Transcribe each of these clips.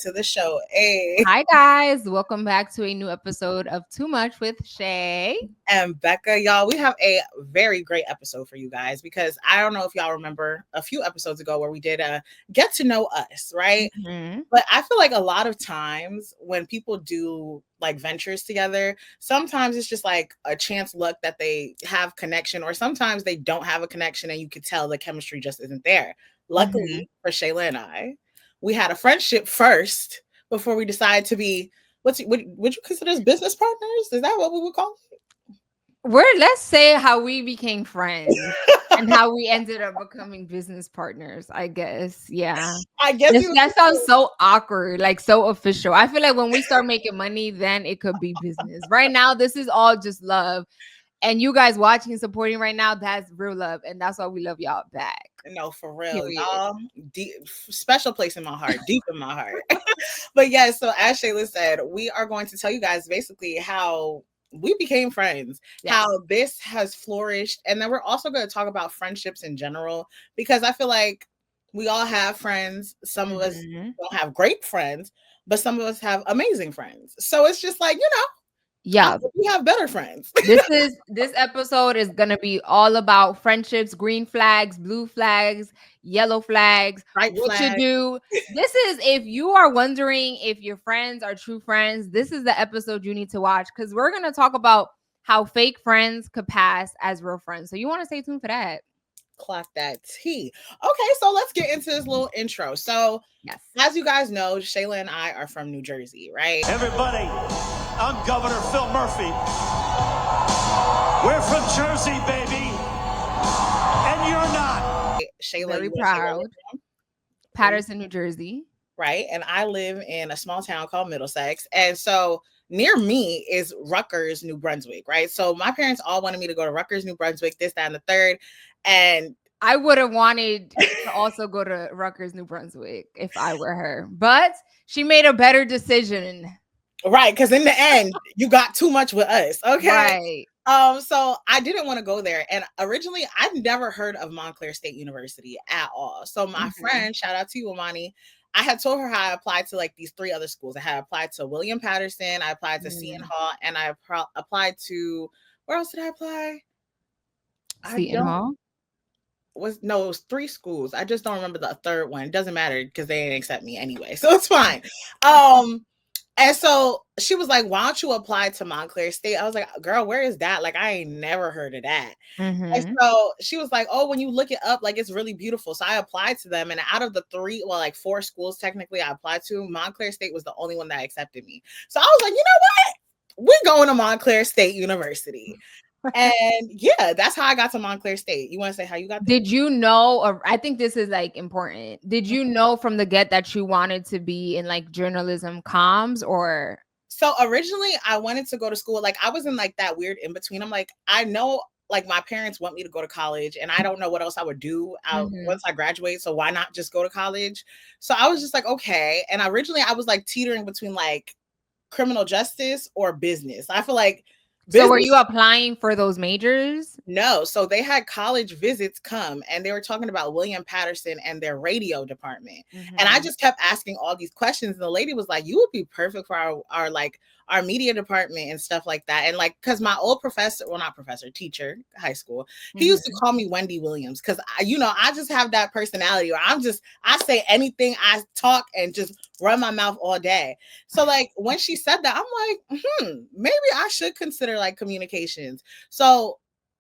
to the show. Hey. Hi, guys. Welcome back to a new episode of Too Much with Shey and Becca. Y'all, we have a very great episode for you guys because I don't know if y'all remember a few episodes ago where we did a get to know us, right? Mm-hmm. But I feel like a lot of times when people do like ventures together, sometimes it's just like a chance luck that they have connection, or sometimes they don't have a connection and you could tell the chemistry just isn't there. Luckily for Shayla and I, we had a friendship first before we decided to be, would you consider us business partners? Is that what we would call it? Let's say how we became friends and how we ended up becoming business partners, I guess. Yeah. I guess that sounds so awkward, like so official. I feel like when we start making money, then it could be business. Right now, this is all just love. And you guys watching and supporting right now, that's real love. And that's why we love y'all back. No, for real. Y'all, special place in my heart, deep in my heart. But yeah, so as Shayla said, we are going to tell you guys basically how we became friends, how this has flourished. And then we're also going to talk about friendships in general, because I feel like we all have friends. Some of us don't have great friends, but some of us have amazing friends. So it's just like, yeah, we have better friends. This episode is gonna be all about friendships, green flags, blue flags, yellow flags, what you do. This is, if you are wondering if your friends are true friends, this is the episode you need to watch, because we're gonna talk about how fake friends could pass as real friends. So you want to stay tuned for that. Clock that tea. Okay, so let's get into this little intro. So, as you guys know, Shayla and I are from New Jersey, right? Everybody, I'm Governor Phil Murphy. We're from Jersey, baby, and you're not. Shayla, very proud. Patterson, New Jersey. Right, and I live in a small town called Middlesex, and so near me is Rutgers, New Brunswick, right? So my parents all wanted me to go to Rutgers, New Brunswick, this, that, and the third. And I would have wanted to also go to Rutgers, New Brunswick if I were her. But she made a better decision. Right, because in the end, you got too much with us. Okay. Right. So I didn't want to go there. And originally, I'd never heard of Montclair State University at all. So my friend, shout out to you, Amani, I had told her how I applied to like these 3 other schools. I had applied to William Patterson, I applied to Seton Hall, and I applied to, where else did I apply? Seton Hall? It was 3 schools. I just don't remember the third one. It doesn't matter because they didn't accept me anyway. So it's fine. And so she was like, why don't you apply to Montclair State? I was like, girl, where is that? Like, I ain't never heard of that. And so she was like, oh, when you look it up, like, it's really beautiful. So I applied to them. And out of the 4 schools, technically, I applied to, Montclair State was the only one that accepted me. So I was like, you know what? We're going to Montclair State University. And yeah, that's how I got to Montclair State. You want to say how you got there? Did you know, or I think this is like important. Did you know from the get that you wanted to be in like journalism comms, or? So originally I wanted to go to school. Like I was in like that weird in between. I'm like, I know like my parents want me to go to college and I don't know what else I would do once I graduate. So why not just go to college? So I was just like, okay. And originally I was like teetering between like criminal justice or business. I feel like So were you applying for those majors? No. So they had college visits come and they were talking about William Patterson and their radio department. And I just kept asking all these questions. And the lady was like, you would be perfect for our media department and stuff like that. And like, cause my old teacher, high school, he used to call me Wendy Williams. Cause I just have that personality where I say anything, I talk and just run my mouth all day. So like when she said that, I'm like, maybe I should consider like communications. So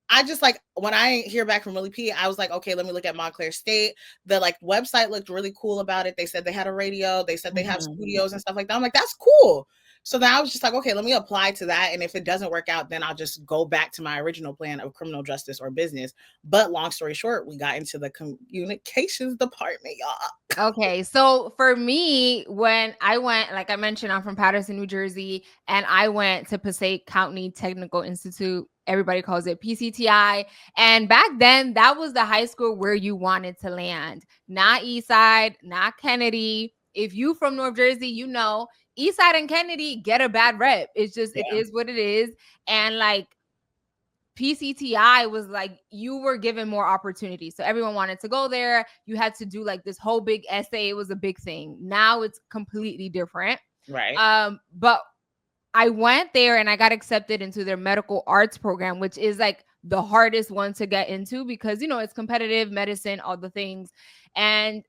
I just like, when I hear back from Willie P, I was like, okay, let me look at Montclair State. The like website looked really cool about it. They said they had a radio. They said they have studios and stuff like that. I'm like, that's cool. So then I was just like, okay, let me apply to that. And if it doesn't work out, then I'll just go back to my original plan of criminal justice or business. But long story short, we got into the communications department, y'all. Okay. So for me, when I went, like I mentioned, I'm from Patterson, New Jersey, and I went to Passaic County Technical Institute. Everybody calls it PCTI. And back then, that was the high school where you wanted to land. Not Eastside, not Kennedy. If you from North Jersey, you know, Eastside and Kennedy get a bad rep. It's just, it is what it is. And like, PCTI was like you were given more opportunities. So everyone wanted to go there. You had to do like this whole big essay. It was a big thing. Now it's completely different. Right. But I went there and I got accepted into their medical arts program, which is like the hardest one to get into because, you know, it's competitive medicine, all the things. And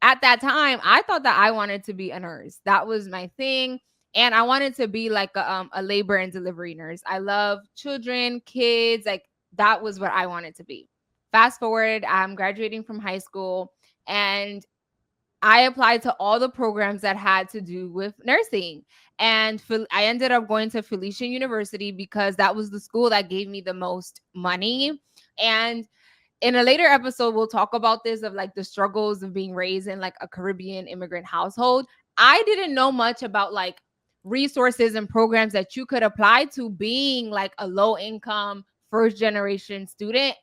at that time, I thought that I wanted to be a nurse. That was my thing. And I wanted to be like a labor and delivery nurse. I love children, kids. Like that was what I wanted to be. Fast forward, I'm graduating from high school and I applied to all the programs that had to do with nursing. And I ended up going to Felician University because that was the school that gave me the most money. And in a later episode, we'll talk about this of like the struggles of being raised in like a Caribbean immigrant household. I didn't know much about like resources and programs that you could apply to being like a low income first generation student.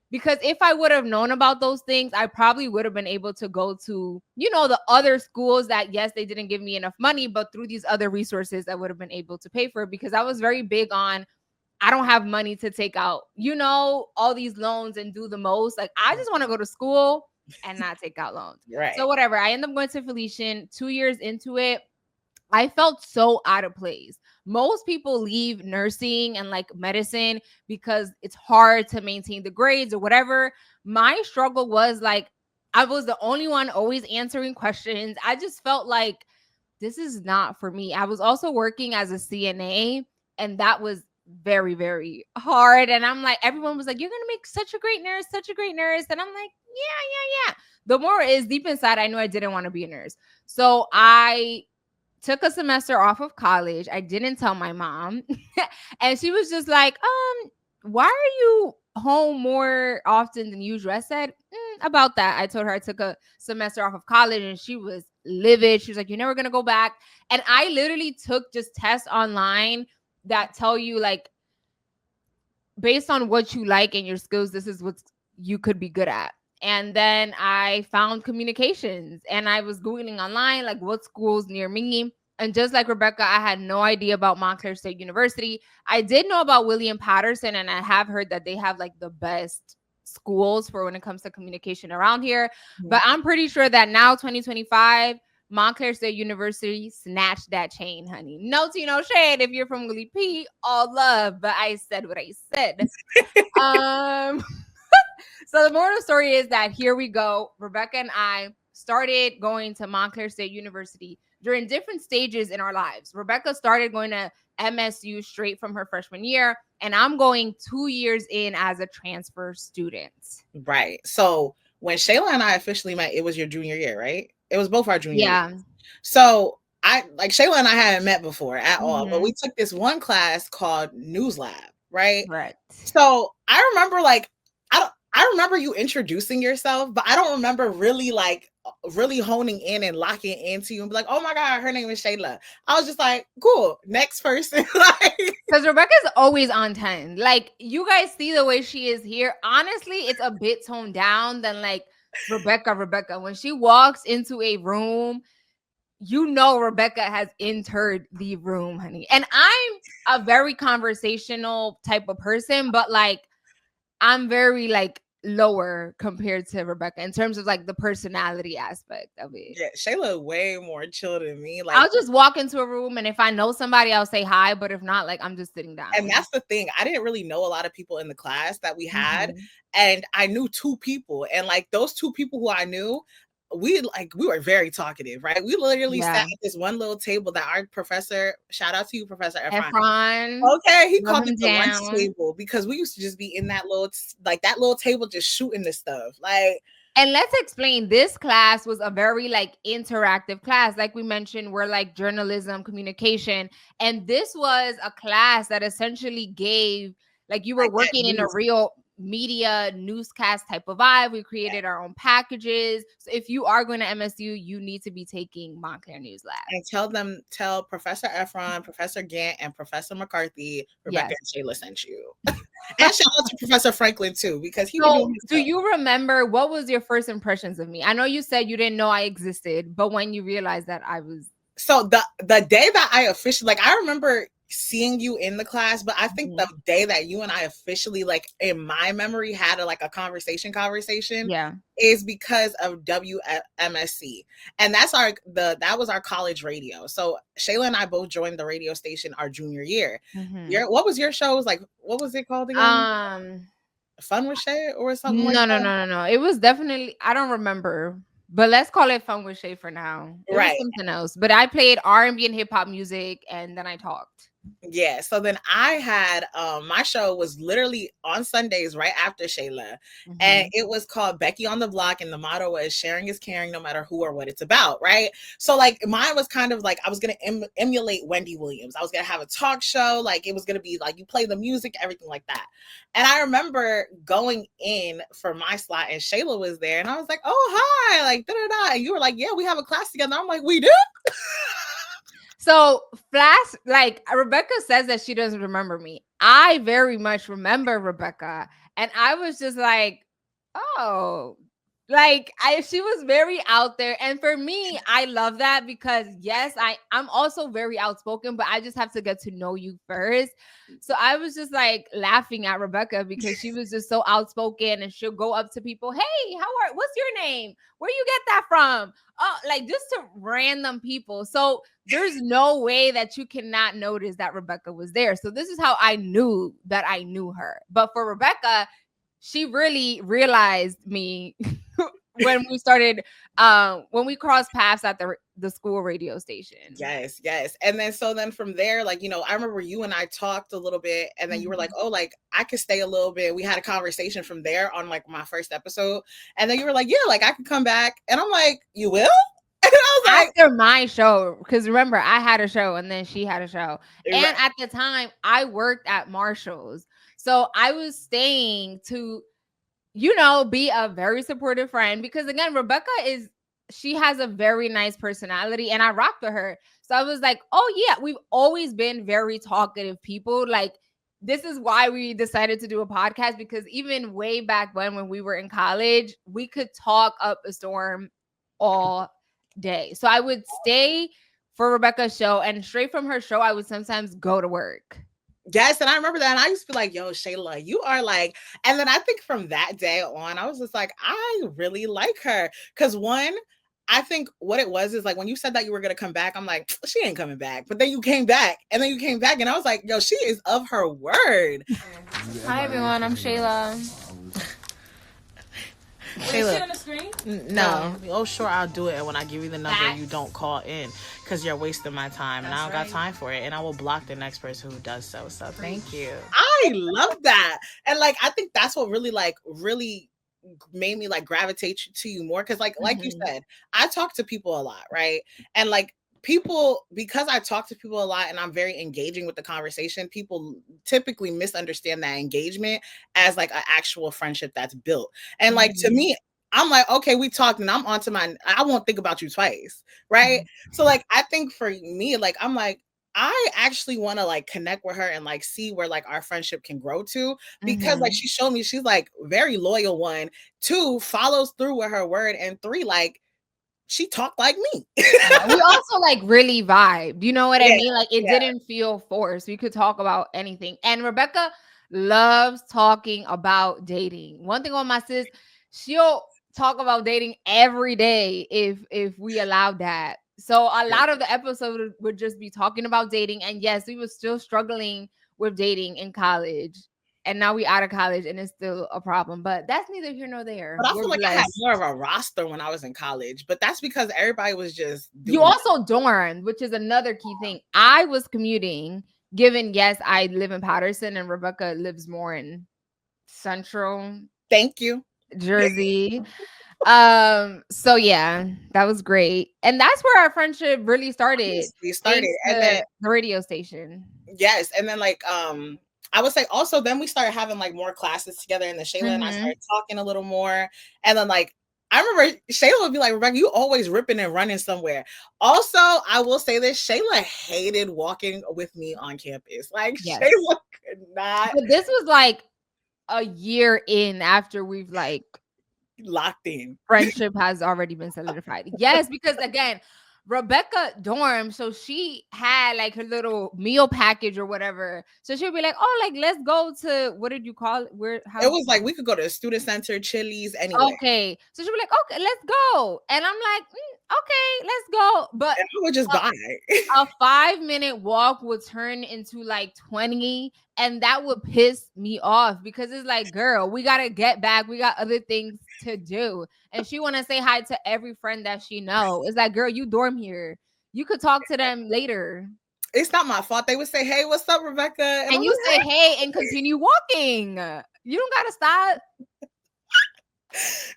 Because if I would have known about those things, I probably would have been able to go to, you know, the other schools that, yes, they didn't give me enough money, but through these other resources, I would have been able to pay for it because I was very big on, I don't have money to take out, you know, all these loans and do the most. Like, I just want to go to school and not take out loans. Right. So whatever, I ended up going to Felician. 2 years into it, I felt so out of place. Most people leave nursing and like medicine because it's hard to maintain the grades or whatever. My struggle was like, I was the only one always answering questions. I just felt like this is not for me. I was also working as a CNA and that was very, very hard. And I'm like, everyone was like, you're going to make such a great nurse, such a great nurse. And I'm like, yeah. The more is deep inside, I knew I didn't want to be a nurse. So I took a semester off of college. I didn't tell my mom. And she was just like, why are you home more often than usual? I said, about that. I told her I took a semester off of college and she was livid. She was like, you're never going to go back. And I literally took just tests online that tell you like, based on what you like and your skills, this is what you could be good at. And then I found communications and I was Googling online, like what schools near me. And just like Rebecca, I had no idea about Montclair State University. I did know about William Patterson, and I have heard that they have like the best schools for when it comes to communication around here. Mm-hmm. But I'm pretty sure that now 2025, Montclair State University snatched that chain, honey. No tea, no shade if you're from Willie P. All love, but I said what I said. So the moral of the story is that here we go. Rebecca and I started going to Montclair State University during different stages in our lives. Rebecca started going to MSU straight from her freshman year, and I'm going 2 years in as a transfer student. Right. So when Shayla and I officially met, it was your junior year, right? It was both our junior years. So Shayla and I hadn't met before at all, but we took this one class called News Lab, right? Right. So I remember I remember you introducing yourself, but I don't remember really honing in and locking into you and be like, oh my God, her name is Shayla. I was just like, cool, next person. Because Rebecca's always on 10. Like, you guys see the way she is here. Honestly, it's a bit toned down than like Rebecca. When she walks into a room, you know Rebecca has entered the room, honey. And I'm a very conversational type of person, but like, I'm very like lower compared to Rebecca in terms of like the personality aspect of it. Yeah, Shayla way more chill than me. Like, I'll just walk into a room and if I know somebody, I'll say hi. But if not, like I'm just sitting down. And that's the thing. I didn't really know a lot of people in the class that we had. And I knew 2 people. And like those 2 people who I knew, we were very talkative, right? We literally sat at this one little table that our professor, shout out to you, Professor Efron. Okay, he called it the lunch table because we used to just be in that little table just shooting this stuff. And let's explain, this class was a very like interactive class. Like we mentioned, we're like journalism, communication. And this was a class that essentially gave, like you were working in a real media newscast type of vibe. We created our own packages. So if you are going to MSU, you need to be taking Montclair News Lab. And tell Professor Efron, Professor Gant, and Professor McCarthy, Rebecca and Shayla sent you. And shout out to Professor Franklin too, because he do you remember what was your first impressions of me? I know you said you didn't know I existed, but when you realized that I was... So the day that I officially, I remember seeing you in the class, but I think the day that you and I officially, like, in my memory, had a conversation is because of WMSC. And that's that was our college radio. So Shayla and I both joined the radio station our junior year. What was your show? Like, what was it called again? Fun with Shay or something like that? No. It was definitely, I don't remember. But let's call it Fun with Shay for now. It was something else. But I played R&B and hip hop music, and then I talked. Yeah. So then I had my show was literally on Sundays right after Shayla, and it was called Becky on the Block, and the motto was sharing is caring, no matter who or what it's about. Right. So like mine was kind of like I was gonna emulate Wendy Williams. I was gonna have a talk show. Like it was gonna be like you play the music, everything like that. And I remember going in for my slot, and Shayla was there, and I was like, "Oh hi!" Like da da da. And you were like, "Yeah, we have a class together." I'm like, "We do." So Flash, like Rebecca says that she doesn't remember me. I very much remember Rebecca. And I was just like, oh, like she was very out there. And for me, I love that because yes, I'm also very outspoken, but I just have to get to know you first. So I was just like laughing at Rebecca because she was just so outspoken, and she'll go up to people, "Hey, what's your name? Where you get that from?" Oh, like just to random people. So there's no way that you cannot notice that Rebecca was there. So this is how I knew that I knew her. But for Rebecca, she really realized me when we started, when we crossed paths at the school radio station. Yes. And then from there, like, I remember you and I talked a little bit, and then you were like, "Oh, like I could stay a little bit." We had a conversation from there on like my first episode. And then you were like, "Yeah, like I could come back." And I'm like, "You will?" And I was like, after my show, because remember, I had a show and then she had a show. And at the time I worked at Marshall's. So I was staying to, be a very supportive friend, because again, Rebecca she has a very nice personality and I rock with her. So I was like, oh yeah, we've always been very talkative people. Like this is why we decided to do a podcast, because even way back when we were in college, we could talk up a storm all day. So I would stay for Rebecca's show, and straight from her show, I would sometimes go to work. Yes, and I remember that. And I used to be like, "Yo, Shayla, you are like," and then I think from that day on, I was just like, I really like her. Because one, I think what it was is like when you said that you were gonna come back, I'm like, she ain't coming back. But then you came back, and I was like, yo, she is of her word. Hi everyone, I'm Shayla. Shayla, is she on the screen? No. Oh, sure, I'll do it. And when I give you the number, you don't call in because you're wasting my time, and I don't got time for it. And I will block the next person who does so. So thank you. I love that, and like I think that's what really made me like gravitate to you more, because like you said, I talk to people a lot, right? And like people, because I talk to people a lot and I'm very engaging with the conversation, people typically misunderstand that engagement as like an actual friendship that's built. And like to me, I'm like, okay, we talked and I'm on to I won't think about you twice, right? So like I think for me, like I'm like, I actually want to like connect with her and like see where like our friendship can grow to, because like she showed me she's like very loyal, 1, 2, follows through with her word, and 3, like she talked like me. We also like really vibed. You know what I mean? Like it didn't feel forced. We could talk about anything. And Rebecca loves talking about dating. One thing on my sis, she'll talk about dating every day if we allowed that. So a lot of the episode would just be talking about dating. And yes, we were still struggling with dating in college. And now we out of college and it's still a problem, but that's neither here nor there. But I feel like I had more of a roster when I was in college, but that's because everybody was just you also dormed, which is another key thing. I was commuting, given yes, I live in Patterson and Rebecca lives more in Central. Thank you. Jersey. So yeah, that was great. And that's where our friendship really started. We started and then the radio station. Yes. And then like I would say also then we started having like more classes together, and then Shayla and I started talking a little more. And then like I remember Shayla would be like, "Rebecca, you always ripping and running somewhere." Also, I will say this, Shayla hated walking with me on campus. Like Shayla could not. But this was like a year in after we've like locked in. Friendship has already been solidified. Yes, because again, Rebecca dorm, so she had like her little meal package or whatever. So she'd be like, "Oh, like let's go to what did you call it? Where? How?" It was like we could go to the student center, Chili's, anywhere. Okay, so she'd be like, "Okay, let's go," and I'm like, "Okay, let's go," but and I would just buy. A 5-minute walk would turn into like 20, and that would piss me off because it's like, girl, we gotta get back. We got other things to do, and she want to say hi to every friend that she know. It's like, girl, you dorm here. You could talk to them later. It's not my fault. They would say, "Hey, what's up, Rebecca?" And you say, "Hey," and continue walking. You don't gotta stop.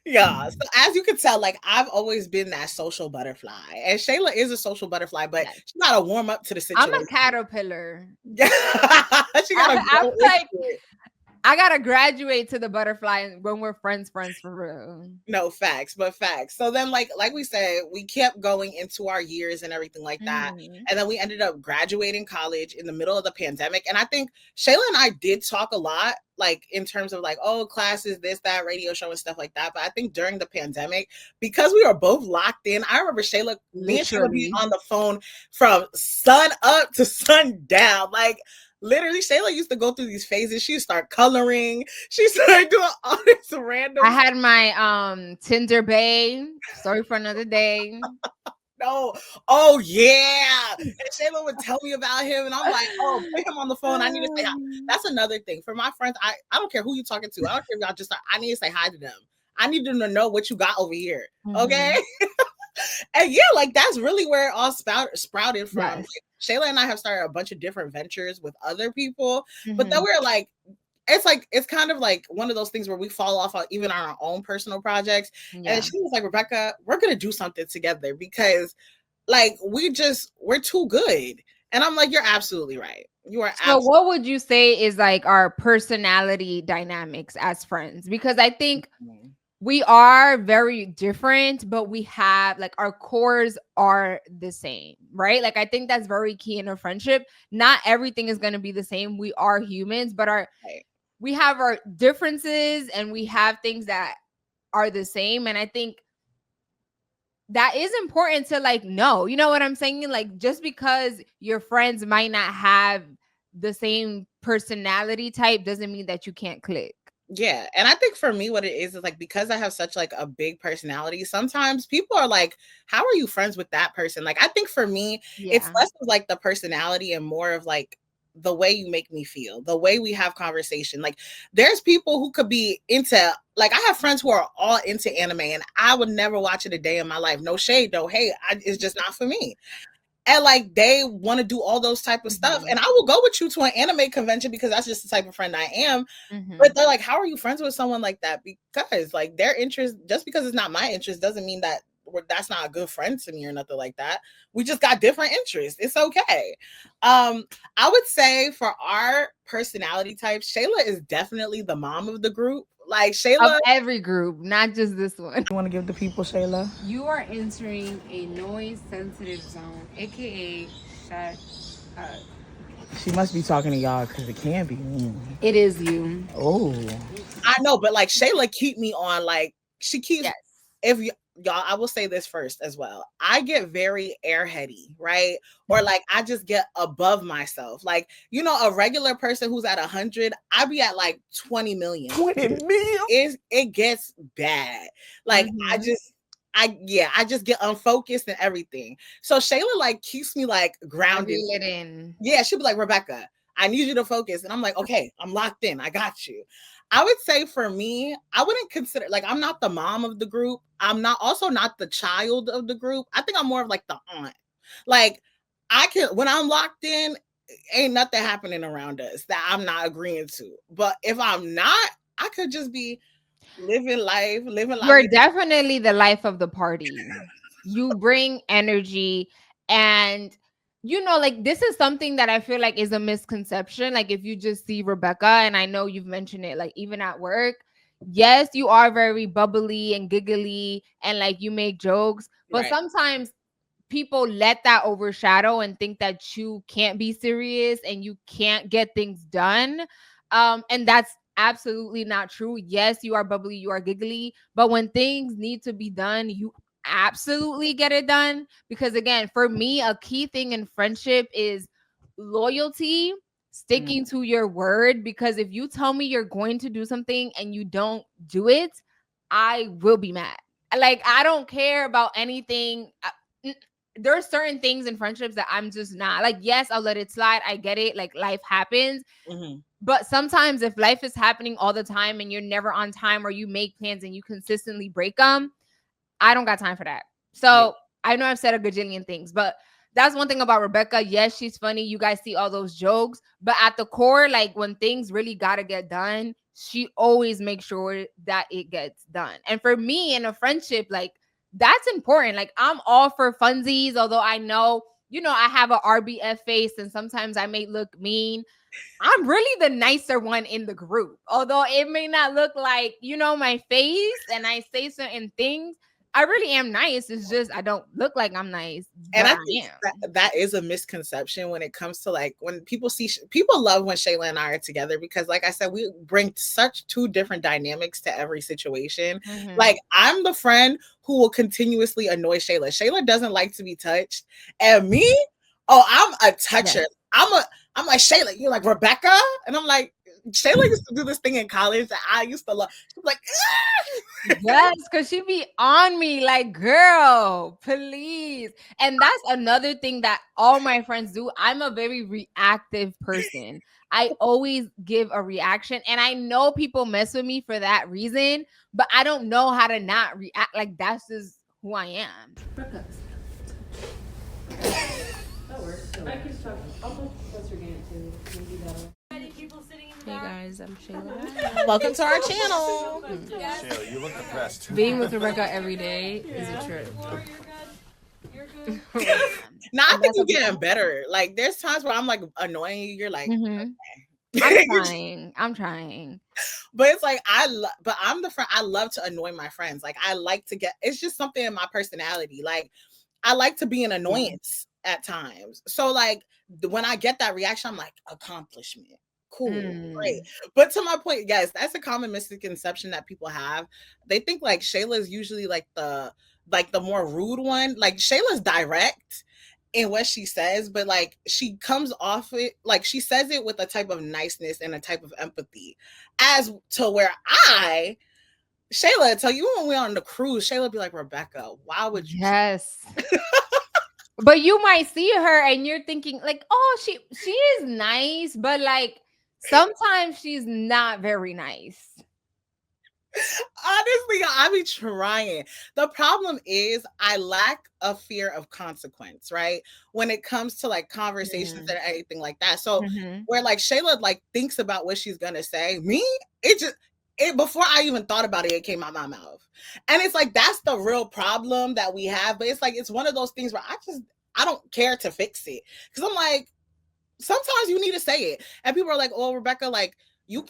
Yeah. So as you can tell, like I've always been that social butterfly, and Shayla is a social butterfly, but she got to warm up to the situation. I'm a caterpillar. She got I'm like, I gotta graduate to the butterfly when we're friends for real. No, facts. So then, like we said, we kept going into our years and everything like that, and then we ended up graduating college in the middle of the pandemic. And I think Shayla and I did talk a lot, like in terms of like, oh, classes, this, that, radio show, and stuff like that. But I think during the pandemic, because we were both locked in, I remember Shayla being on the phone from sun up to sun down, like. Literally, Shayla used to go through these phases. She would start coloring. She started doing all this random. I had my Tinder bae. Story for another day. No. Oh yeah. And Shayla would tell me about him, and I'm like, oh, put him on the phone. I need to say hi. That's another thing for my friends. I don't care who you're talking to. I don't care if y'all just. I need to say hi to them. I need them to know what you got over here. Okay. And yeah, like that's really where it all sprouted from. Yes. Like, Shayla and I have started a bunch of different ventures with other people, but then we're like, it's kind of like one of those things where we fall off on even on our own personal projects. Yeah. And she was like, Rebecca, we're gonna do something together because like we're too good. And I'm like, you're absolutely right. You are. So what would you say is like our personality dynamics as friends? Because I think we are very different, but we have like our cores are the same, right? Like I think that's very key in a friendship. Not everything is going to be the same. We are humans, but we have our differences and we have things that are the same. And I think that is important to like know, you know what I'm saying? Like just because your friends might not have the same personality type doesn't mean that you can't click. Yeah. And I think for me, what it is like because I have such like a big personality, sometimes people are like, how are you friends with that person? Like, I think for me, it's less of like the personality and more of like the way you make me feel, the way we have conversation. Like there's people who could be into, like I have friends who are all into anime and I would never watch it a day in my life. No shade though. Hey, it's just not for me. And like they want to do all those type of stuff. And I will go with you to an anime convention because that's just the type of friend I am. But they're like, how are you friends with someone like that? Because like their interest, just because it's not my interest doesn't mean that that's not a good friend to me or nothing like that. We just got different interests. It's okay. I would say for our personality type, Shayla is definitely the mom of the group. Like Shayla, of every group, not just this one. You want to give the people, Shayla? You are entering a noise sensitive zone, aka shut up. She must be talking to y'all because it can be. It is you. Oh, I know, but like Shayla keep me on. Like she keeps. Yes. If y'all, I will say this first as well. I get very airheady, right? Or like I just get above myself. Like, you know, a regular person who's at 100, I be at like 20 million. 20 million? It gets bad. Like I just get unfocused and everything. So Shayla like keeps me like grounded. Yeah, she'll be like, Rebecca, I need you to focus. And I'm like, okay, I'm locked in. I got you. I would say for me, I wouldn't consider, like, I'm not the mom of the group. I'm not the child of the group. I think I'm more of like the aunt. Like, when I'm locked in, ain't nothing happening around us that I'm not agreeing to. But if I'm not, I could just be living life. You're definitely the life of the party. You bring energy and you know, like this is something that I feel like is a misconception. Like if you just see Rebecca, and I know you've mentioned it, like even at work, yes, you are very bubbly and giggly and like you make jokes, but sometimes people let that overshadow and think that you can't be serious and you can't get things done. And that's absolutely not true. Yes, you are bubbly, you are giggly, but when things need to be done, you absolutely get it done. Because again, for me, a key thing in friendship is loyalty, sticking to your word. Because if you tell me you're going to do something and you don't do it, I will be mad. Like, I don't care about anything. There are certain things in friendships that I'm just not like. Yes, I'll let it slide. I get it. Like, life happens. But sometimes if life is happening all the time and you're never on time, or you make plans and you consistently break them, I don't got time for that. So I know I've said a gajillion things, but that's one thing about Rebecca. Yes, she's funny. You guys see all those jokes, but at the core, like, when things really got to get done, she always makes sure that it gets done. And for me in a friendship, like, that's important. Like, I'm all for funsies, although I know, I have a RBF face and sometimes I may look mean. I'm really the nicer one in the group, although it may not look like, my face and I say certain things. I really am nice. It's just I don't look like I'm nice. And I think that is a misconception when it comes to, like, when people love when Shayla and I are together, because, like I said, we bring such two different dynamics to every situation. Like, I'm the friend who will continuously annoy Shayla. Shayla doesn't like to be touched. And me, I'm a toucher. Yes. I'm like, Shayla, you're like, Rebecca? And I'm like, Shayla used to do this thing in college that I used to love. She's like, yes, because she be on me like, girl, please. And that's another thing that all my friends do. I'm a very reactive person. I always give a reaction. And I know people mess with me for that reason, but I don't know how to not react. Like, that's just who I am. That works. I can talk. I'll put what's your game too. Maybe that'll. Hey guys, I'm Shayla. Welcome to our channel. Shayla, you look depressed. Being with Rebecca every day is a trip. You're good. Now I think you're getting better. Like, there's times where I'm like annoying you. You're like, okay. I'm trying. But it's like but I'm the friend. I love to annoy my friends. Like, I like to it's just something in my personality. Like, I like to be an annoyance at times. So, like, when I get that reaction, I'm like, accomplishment. Cool, great. But to my point, yes, that's a common misconception that people have. They think like Shayla is usually like the more rude one. Like, Shayla's direct in what she says, but like, she comes off it, like, she says it with a type of niceness and a type of empathy, as to where Shayla, tell you when we're on the cruise, Shayla be like, Rebecca, why would you? Yes. But you might see her and you're thinking like, oh, she is nice, but like, sometimes she's not very nice. Honestly, I be trying. The problem is I lack a fear of consequence, right? When it comes to like conversations and anything like that. So where like Shayla like thinks about what she's gonna say, me, before I even thought about it, it came out my mouth. And it's like, that's the real problem that we have. But it's like, it's one of those things where I don't care to fix it. Because I'm like, sometimes you need to say it. And people are like, oh, Rebecca, like,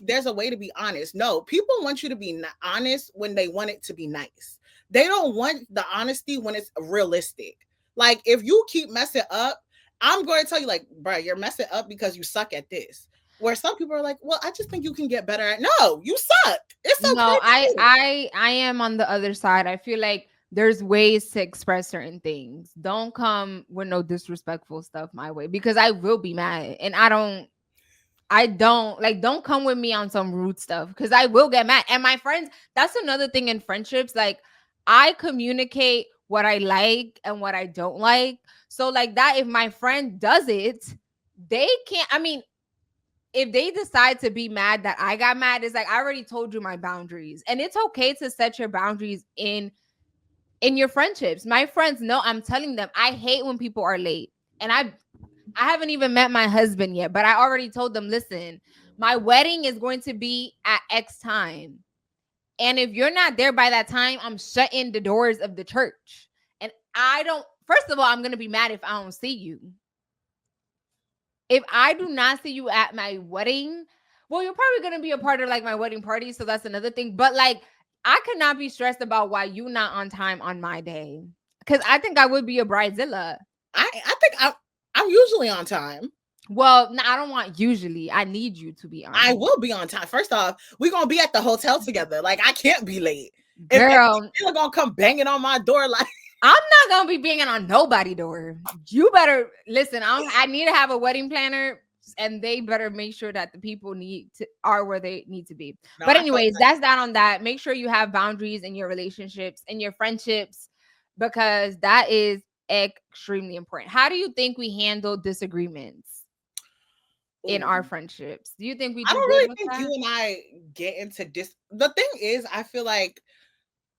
there's a way to be honest. No, people want you to be honest when they want it to be nice. They don't want the honesty when it's realistic. Like, if you keep messing up, I'm going to tell you, like, bro, you're messing up because you suck at this. Where some people are like, well, I just think you can get better at. No, you suck. It's okay. No, I am on the other side. I feel like there's ways to express certain things. Don't come with no disrespectful stuff my way, because I will be mad. And don't come with me on some rude stuff, because I will get mad. And my friends, that's another thing in friendships. Like, I communicate what I like and what I don't like. So like that, if my friend does it, they can't, if they decide to be mad that I got mad, it's like, I already told you my boundaries. And it's okay to set your boundaries in your friendships. My friends know, I'm telling them, I hate when people are late. And I haven't even met my husband yet, but I already told them, listen, my wedding is going to be at X time. And if you're not there by that time, I'm shutting the doors of the church. And first of all, I'm going to be mad if I don't see you. If I do not see you at my wedding, well, you're probably going to be a part of like my wedding party. So that's another thing. But like, I could not be stressed about why you not on time on my day. Because I think I would be a bridezilla. I think I'm usually on time. Well, no, I don't want usually. I need you to be on time. I will be on time. First off, we're going to be at the hotel together. Like, I can't be late. Girl. If you're going to come banging on my door like... I'm not gonna be banging on nobody's door. You better listen. I need to have a wedding planner, and they better make sure that the people are where they need to be. No, but anyways, that's that on that. Make sure you have boundaries in your relationships and your friendships, because that is extremely important. How do you think we handle disagreements in our friendships? Do you think we? I don't really think you and I get into The thing is, I feel like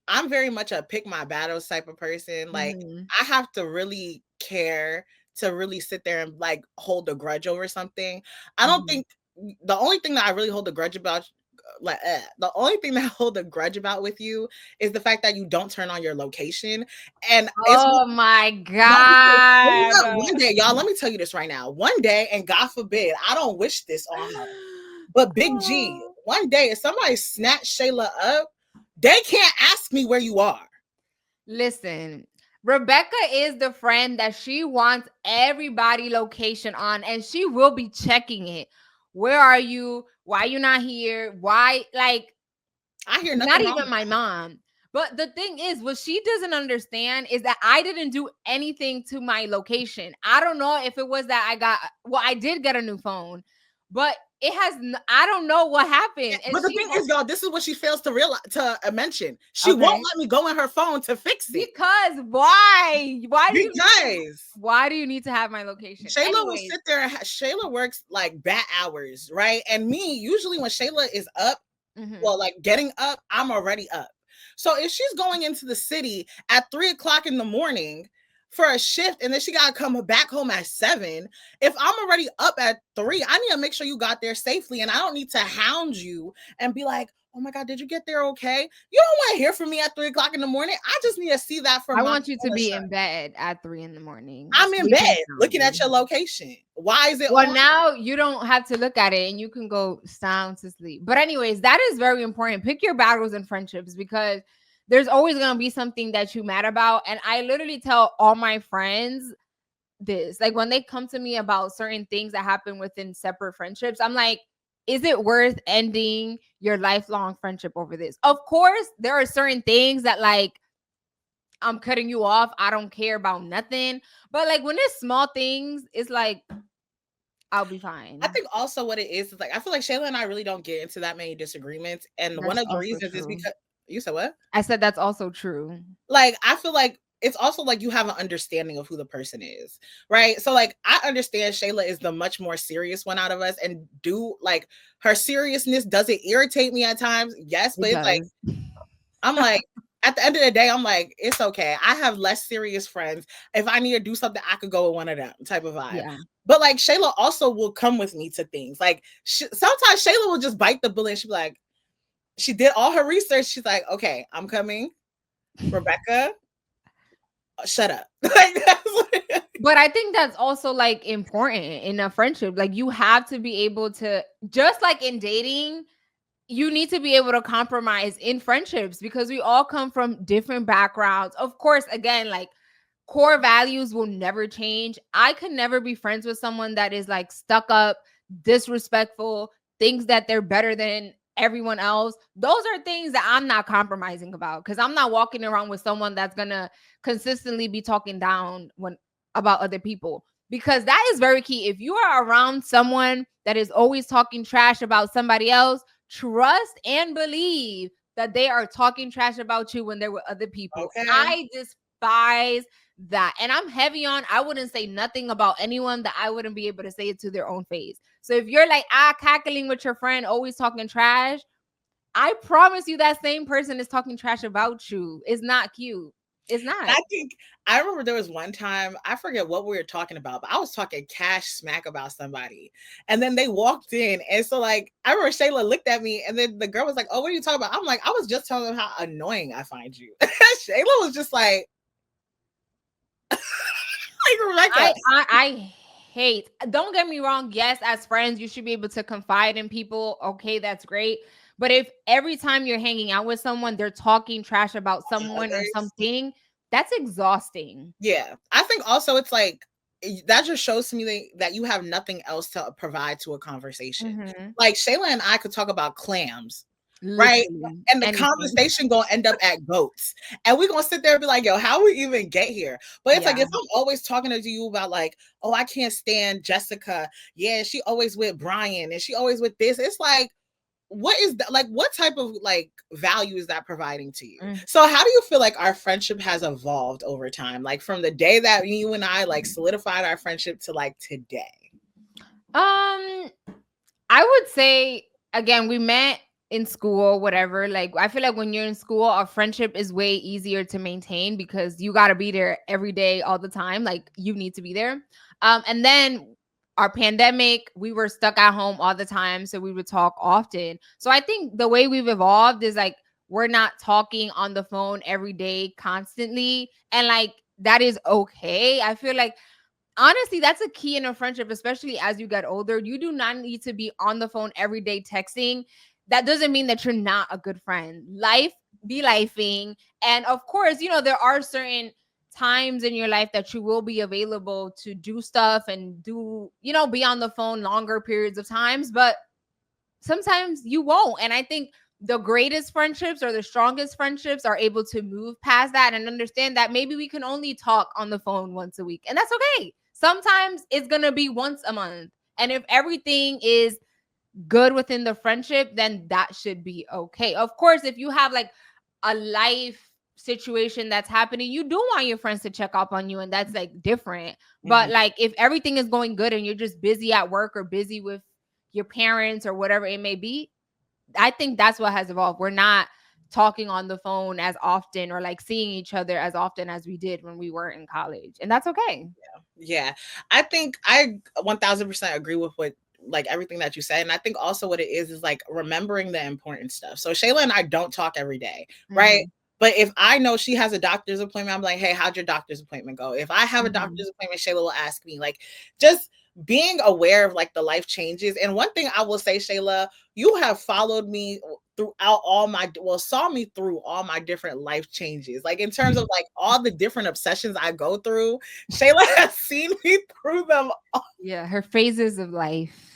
I'm very much a pick my battles type of person. Like, I have to really care to really sit there and like hold a grudge over something. I don't think the only thing that I really hold a grudge about, the only thing that I hold a grudge about with you is the fact that you don't turn on your location. And oh my God. One day, y'all, let me tell you this right now. One day, and God forbid, I don't wish this on her, but Big G, one day, if somebody snatched Shayla up, they can't ask me where you are. Listen, Rebecca is the friend that she wants everybody location on, and she will be checking it. Where are you? Why are you not here? Why? Like, I hear nothing. Not even my mom. But the thing is, what she doesn't understand is that I didn't do anything to my location. I don't know if it was that I did get a new phone, but I don't know what happened. And but the thing is, y'all, this is what she fails to realize, to mention. She won't let me go in her phone to fix it. Because why? Why do you need to have my location? Shayla will sit there. Shayla works like bat hours, right? And me, usually when Shayla is up, well, like getting up, I'm already up. So if she's going into the city at 3:00 in the morning for a shift, and then she got to come back home at 7. If I'm already up at 3, I need to make sure you got there safely. And I don't need to hound you and be like, oh my God, did you get there okay? You don't want to hear from me at 3:00 in the morning. I just need to see that from I want you to be in bed at 3 in the morning. I'm in bed looking at your location. Why is it? Well, now you don't have to look at it and you can go sound to sleep. But anyways, that is very important. Pick your battles in friendships, because there's always going to be something that you mad about. And I literally tell all my friends this, like when they come to me about certain things that happen within separate friendships, I'm like, is it worth ending your lifelong friendship over this? Of course, there are certain things that like, I'm cutting you off. I don't care about nothing. But like when it's small things, it's like, I'll be fine. I think also what it is like, I feel like Shayla and I really don't get into that many disagreements. And one of the reasons is because you said what? I said that's also true. Like, I feel like it's also like you have an understanding of who the person is, right? So like, I understand Shayla is the much more serious one out of us, and like her seriousness, does it irritate me at times? Yes, but it's like, I'm like, at the end of the day, I'm like, it's okay. I have less serious friends. If I need to do something, I could go with one of them type of vibe. Yeah. But like Shayla also will come with me to things. Like sometimes Shayla will just bite the bullet. She'll be like, she did all her research. She's like, okay, I'm coming. Rebecca, shut up. But I think that's also like important in a friendship. Like you have to be able to, just like in dating, you need to be able to compromise in friendships, because we all come from different backgrounds. Of course, again, like core values will never change. I could never be friends with someone that is like stuck up, disrespectful, thinks that they're better than everyone else. Those are things that I'm not compromising about, because I'm not walking around with someone that's gonna consistently be talking down about other people, because that is very key. If you are around someone that is always talking trash about somebody else, trust and believe that they are talking trash about you when they're with other people. Okay. I despise that. And I'm heavy on, I wouldn't say nothing about anyone that I wouldn't be able to say it to their own face. So if you're like cackling with your friend, always talking trash, I promise you that same person is talking trash about you. It's not cute. It's not. I remember there was one time, I forget what we were talking about, but I was talking cash smack about somebody. And then they walked in. And so like, I remember Shayla looked at me, and then the girl was like, oh, what are you talking about? I'm like, I was just telling them how annoying I find you. Shayla was just like, I hate, don't get me wrong. Yes, as friends, you should be able to confide in people. Okay, that's great. But if every time you're hanging out with someone, they're talking trash about someone or something, that's exhausting. Yeah. I think also it's like, that just shows to me that you have nothing else to provide to a conversation. Mm-hmm. Like Shayla and I could talk about clams right? Literally. And the conversation gonna end up at goats. And we're gonna sit there and be like, yo, how we even get here? But it's like, if I'm always talking to you about like, oh, I can't stand Jessica. Yeah, she always with Brian and she always with this. It's like, what is that? Like, what type of like value is that providing to you? So how do you feel like our friendship has evolved over time? Like from the day that you and I like solidified our friendship to like today? I would say, again, we met in school, whatever. Like, I feel like when you're in school, a friendship is way easier to maintain because you got to be there every day, all the time. Like, you need to be there. And then our pandemic, we were stuck at home all the time, so we would talk often. So I think the way we've evolved is like, we're not talking on the phone every day constantly. And like, that is okay. I feel like, honestly, that's a key in a friendship, especially as you get older. You do not need to be on the phone every day texting. That doesn't mean that you're not a good friend. Life be lifing. And of course, there are certain times in your life that you will be available to do stuff and do, be on the phone longer periods of times, but sometimes you won't. And I think the greatest friendships or the strongest friendships are able to move past that and understand that maybe we can only talk on the phone once a week. And that's okay. Sometimes it's going to be once a month. And if everything is good within the friendship, then that should be okay. Of course, if you have like a life situation that's happening, you do want your friends to check up on you, and that's like different. But like, if everything is going good and you're just busy at work or busy with your parents or whatever it may be, I think that's what has evolved. We're not talking on the phone as often or like seeing each other as often as we did when we were in college. And that's okay. Yeah. I think I 1000% agree with what like everything that you said. And I think also what it is like remembering the important stuff. So Shayla and I don't talk every day, right? But if I know she has a doctor's appointment, I'm like, hey, how'd your doctor's appointment go? If I have a doctor's appointment, Shayla will ask me, like, just being aware of like the life changes. And one thing I will say, Shayla, you have followed me throughout saw me through all my different life changes. Like in terms of like all the different obsessions I go through, Shayla has seen me through them all. Yeah, her phases of life.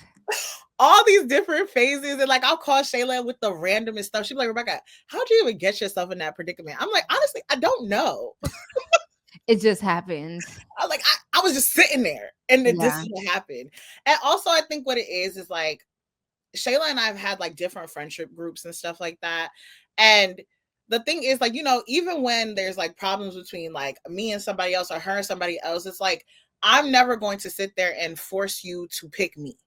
All these different phases. And like, I'll call Shayla with the randomest stuff. She'll be like, Rebecca, how'd you even get yourself in that predicament? I'm like, honestly, I don't know. It just happened. I was just sitting there and then this is what happened. And also I think what it is like, Shayla and I have had like different friendship groups and stuff like that. And the thing is like, even when there's like problems between like me and somebody else or her and somebody else, it's like, I'm never going to sit there and force you to pick me.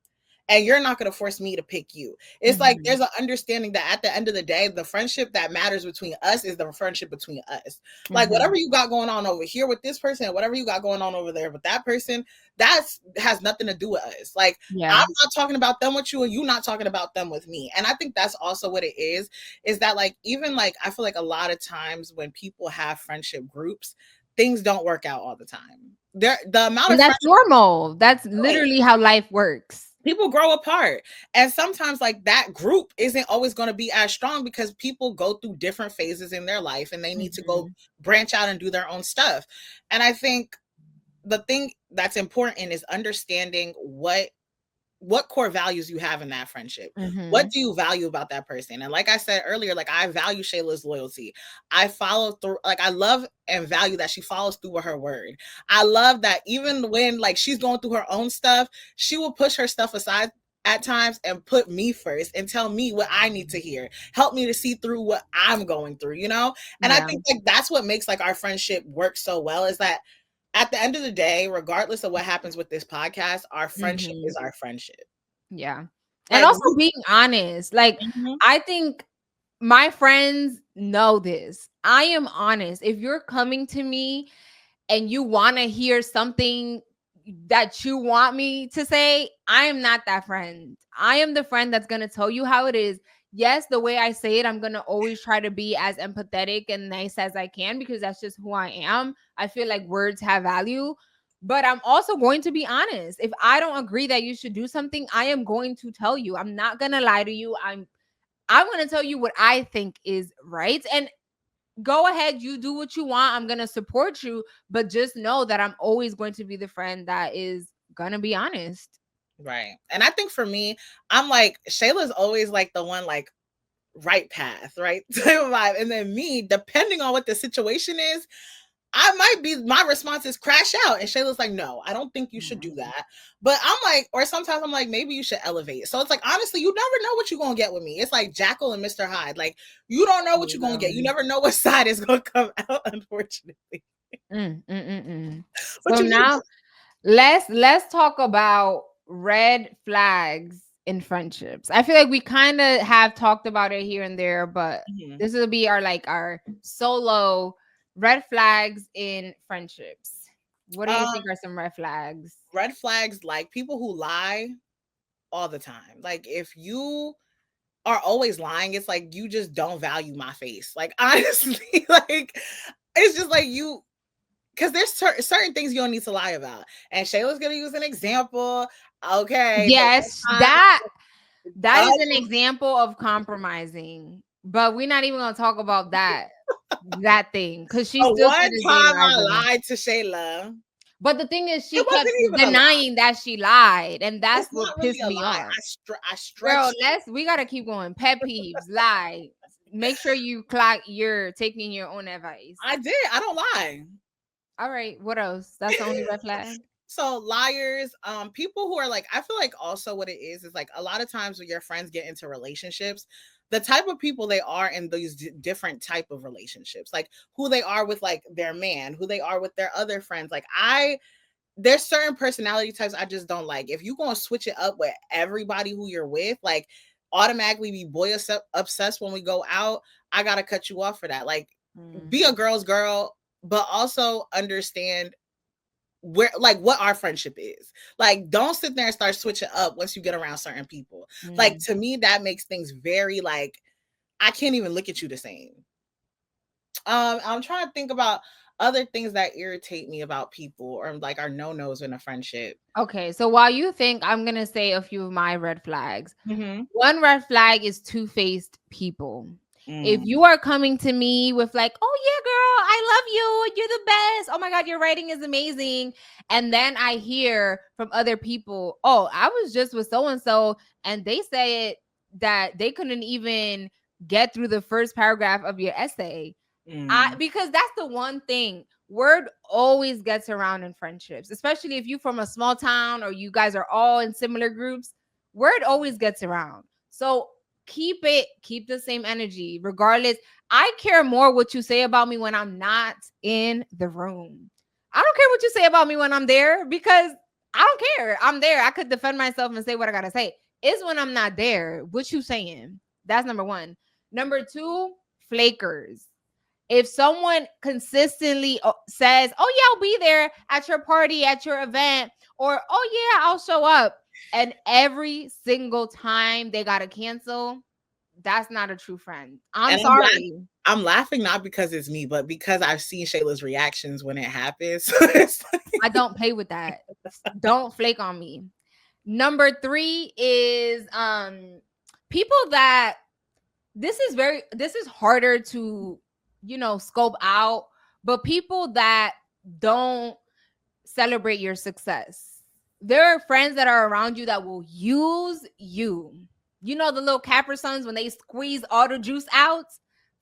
And you're not going to force me to pick you. It's like, there's an understanding that at the end of the day, the friendship that matters between us is the friendship between us. Like whatever you got going on over here with this person, and whatever you got going on over there with that person, has nothing to do with us. Like, I'm not talking about them with you, and you not talking about them with me. And I think that's also what it is that like, even like, I feel like a lot of times when people have friendship groups, things don't work out all the time. That's normal. That's literally how life works. People grow apart. And sometimes like that group isn't always going to be as strong because people go through different phases in their life and they need to go branch out and do their own stuff. And I think the thing that's important is understanding what core values you have in that friendship. What do you value about that person? And like I said earlier, like I value Shayla's loyalty. I follow through, like I love and value that she follows through with her word. I love that even when like she's going through her own stuff, she will push her stuff aside at times and put me first and tell me what I need to hear, help me to see through what I'm going through, And I think like that's what makes like our friendship work so well, is that at the end of the day, regardless of what happens with this podcast, our friendship is our friendship. Yeah. And also being honest. Like, I think my friends know this. I am honest. If you're coming to me and you want to hear something that you want me to say, I am not that friend. I am the friend that's going to tell you how it is. Yes, the way I say it, I'm going to always try to be as empathetic and nice as I can because that's just who I am. I feel like words have value, but I'm also going to be honest. If I don't agree that you should do something, I am going to tell you. I'm not going to lie to you. I'm going to tell you what I think is right. And go ahead, you do what you want. I'm going to support you, but just know that I'm always going to be the friend that is going to be honest. Right. And I think for me, I'm like, Shayla's always like the one, like right path, right type of vibe. And then me, depending on what the situation is, I might be, my response is crash out. And Shayla's like, no, I don't think you should do that. But I'm like, or sometimes I'm like, maybe you should elevate. So it's like, honestly, you never know what you're going to get with me. It's like Jackal and Mr. Hyde. Like, you don't know what you're going to get. You never know what side is going to come out, unfortunately. So now let's talk about red flags in friendships. I feel like we kind of have talked about it here and there, but this will be our solo red flags in friendships. What do you think are some red flags? Red flags, like people who lie all the time. Like if you are always lying, it's like you just don't value my face. Like honestly, like it's just like you, because there's certain things you don't need to lie about. And Shayla's gonna use an example. Okay. Yes, that is an example of compromising. But we're not even gonna talk about that thing because she's still one time I lied to Shayla. But the thing is, she kept denying that she lied, and that's what pissed me off. I stretched. Girl, we gotta keep going. Pet peeves, lie. Make sure you're taking your own advice. I did. I don't lie. All right. What else? That's the only red flag. So liars, people who are like, I feel like also what it is like a lot of times when your friends get into relationships, the type of people they are in these different type of relationships, like who they are with like their man, who they are with their other friends. Like there's certain personality types I just don't like. If you're going to switch it up with everybody who you're with, like automatically be boy obsessed when we go out, I got to cut you off for that. Like be a girl's girl, but also understand where, like, what our friendship is. Like, don't sit there and start switching up once you get around certain people. Like, to me, that makes things very like, I can't even look at you the same. I'm trying to think about other things that irritate me about people or like our no-nos in a friendship. Okay, so while you think, I'm gonna say a few of my red flags. One red flag is two-faced people. If you are coming to me with like, oh yeah, girl, I love you, you're the best, oh my god, your writing is amazing, and then I hear from other people, oh, I was just with so-and-so and they said that they couldn't even get through the first paragraph of your essay. Because that's the one thing, word always gets around in friendships, especially if you're from a small town or you guys are all in similar groups. Word always gets around. So keep the same energy regardless. I care more what you say about me when I'm not in the room. I don't care what you say about me when I'm there, because I don't care. I'm there. I could defend myself and say what I gotta say. It's when I'm not there, what you saying. That's number one. Number two, flakers. If someone consistently says, oh yeah, I'll be there at your party, at your event, or oh yeah, I'll show up, and every single time they gotta cancel, that's not a true friend. I'm sorry. I'm laughing not because it's me, but because I've seen Shayla's reactions when it happens. I don't play with that. Don't flake on me. Number three is people that this is harder to scope out, but people that don't celebrate your success. There are friends that are around you that will use you. You know, the little Capri Suns, when they squeeze all the juice out.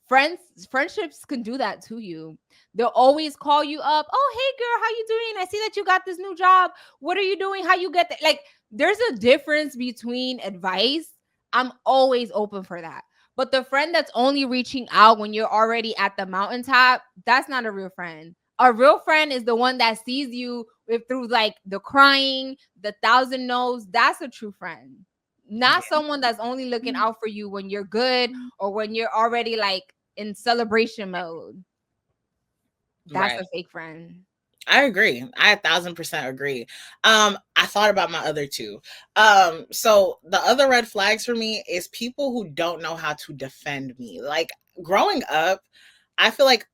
Friendships can do that to you. They'll always call you up. Oh, hey girl, how you doing? I see that you got this new job. What are you doing? How you get that? Like, there's a difference between advice. I'm always open for that. But the friend that's only reaching out when you're already at the mountaintop, that's not a real friend. A real friend is the one that sees you through like the crying, the 1,000 no's. That's a true friend. Not someone that's only looking out for you when you're good or when you're already like in celebration mode. That's a fake friend. I agree. I 1,000% agree. I thought about my other two. So the other red flags for me is people who don't know how to defend me. Like growing up, I feel like,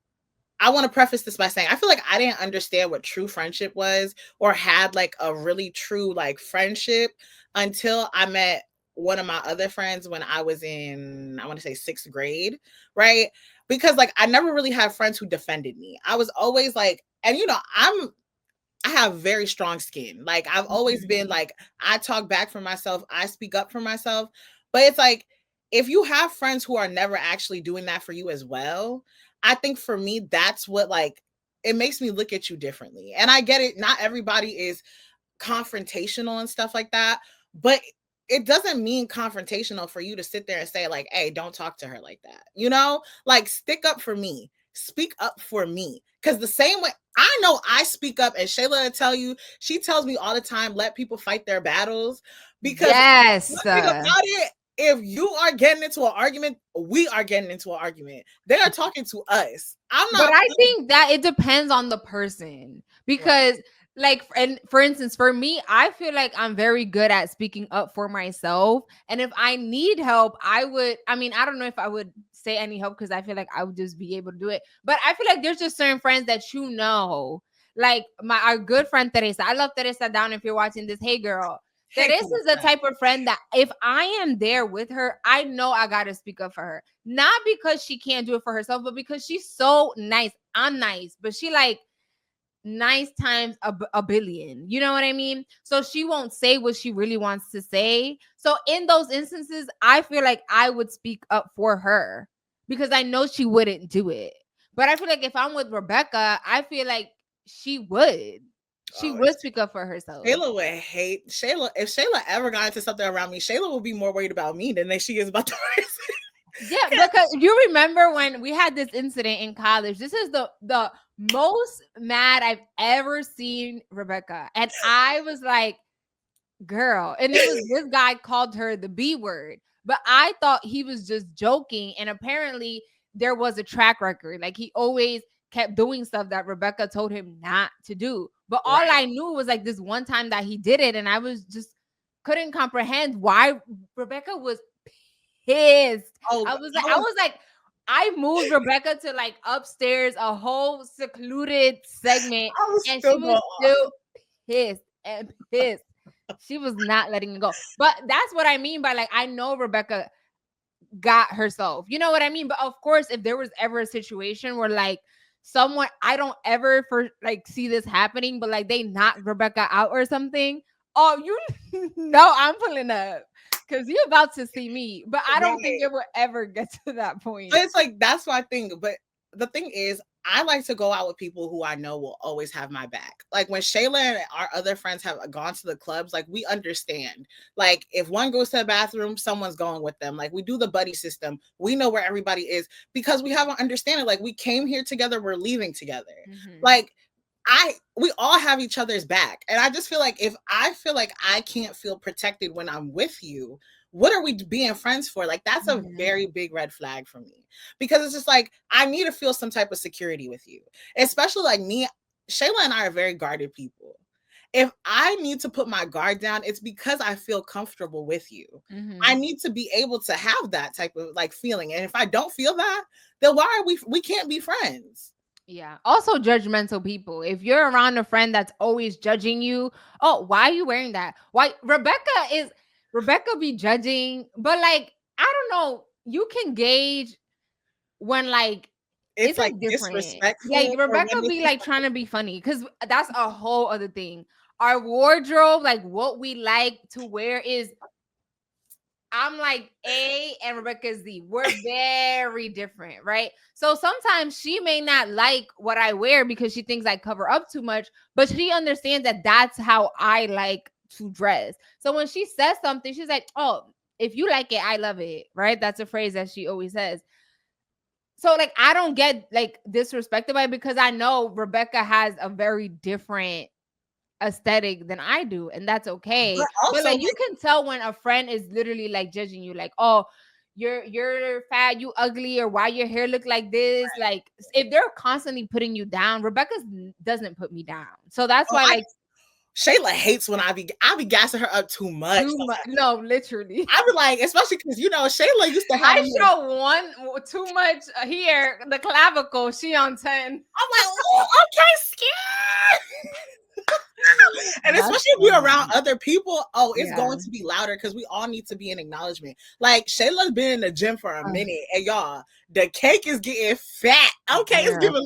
I want to preface this by saying, I feel like I didn't understand what true friendship was or had like a really true like friendship until I met one of my other friends when I was in, I want to say 6th grade, right? Because like I never really had friends who defended me. I was always like, and I have very strong skin. Like I've always been like, I talk back for myself. I speak up for myself. But it's like, if you have friends who are never actually doing that for you as well, I think for me, that's what like, it makes me look at you differently. And I get it. Not everybody is confrontational and stuff like that, but it doesn't mean confrontational for you to sit there and say like, hey, don't talk to her like that. You know, like stick up for me, speak up for me. Because the same way I know I speak up, and Shayla will tell you, she tells me all the time, let people fight their battles. Because one thing about it, if you are getting into an argument, we are getting into an argument. They are talking to us. I'm not. But I think that it depends on the person, because like, and for instance, for me, I feel like I'm very good at speaking up for myself. And if I need help, I don't know if I would say any help, because I feel like I would just be able to do it. But I feel like there's just certain friends that like our good friend Teresa. I love Teresa down if you're watching this. Hey girl. Teresa is the type of friend that if I am there with her, I know I got to speak up for her. Not because she can't do it for herself, but because she's so nice. I'm nice, but she like nice times a billion. You know what I mean? So she won't say what she really wants to say. So in those instances, I feel like I would speak up for her because I know she wouldn't do it. But I feel like if I'm with Rebecca, I feel like she would. She would speak up for herself. Shayla would hate Shayla. If Shayla ever got into something around me, Shayla will be more worried about me than she is about the person. Yeah, because you remember when we had this incident in college. This is the most mad I've ever seen Rebecca. And I was like, girl. And it was this guy called her the B word. But I thought he was just joking. And apparently there was a track record. Like he always kept doing stuff that Rebecca told him not to do. But all I knew was like this one time that he did it, and I was just couldn't comprehend why Rebecca was pissed. I was like, I moved Rebecca to like upstairs, a whole secluded segment, and she was still pissed and pissed. She was not letting it go. But that's what I mean by like, I know Rebecca got herself. You know what I mean? But of course, if there was ever a situation where like someone, I don't ever see this happening, but like they knock Rebecca out or something. Oh, you know I'm pulling up because you're about to see me. But I don't think it will ever get to that point. But it's like, that's my thing. But the thing is, I like to go out with people who I know will always have my back. Like when Shayla and our other friends have gone to the clubs, like we understand. Like if one goes to the bathroom, someone's going with them. Like we do the buddy system. We know where everybody is because we have an understanding. Like we came here together, we're leaving together. Mm-hmm. Like we all have each other's back. And I just feel like if I feel like I can't feel protected when I'm with you, what are we being friends for? Like, that's a very big red flag for me, because it's just like, I need to feel some type of security with you, especially like me. Shayla and I are very guarded people. If I need to put my guard down, it's because I feel comfortable with you. Mm-hmm. I need to be able to have that type of like feeling. And if I don't feel that, then why are we can't be friends. Yeah. Also judgmental people. If you're around a friend that's always judging you, oh, why are you wearing that? Why Rebecca be judging, but like, I don't know. You can gauge when like it's like disrespectful. Like Rebecca be like trying to be funny, because that's a whole other thing. Our wardrobe, like what we like to wear is, I'm like A and Rebecca is Z. We're very different, right? So sometimes she may not like what I wear because she thinks I cover up too much, but she understands that that's how I like to dress. So when she says something, she's like, oh, if you like it, I love it, right? That's a phrase that she always says. So like, I don't get like disrespected by it, because I know Rebecca has a very different aesthetic than I do, and that's okay. But like, you can tell when a friend is literally like judging you, like, oh, you're fat, you ugly, or why your hair look like this. Right. Like if they're constantly putting you down, Rebecca doesn't put me down. So that's why like Shayla hates when I be gassing her up too much. No, literally. I be like, especially because Shayla used to have. I show too much here, the clavicle. She on 10. I'm like, oh, okay, scared. And that's especially if we're around other people, it's going to be louder because we all need to be in acknowledgement. Like Shayla's been in the gym for a minute, and y'all, the cake is getting fat. Okay, it's giving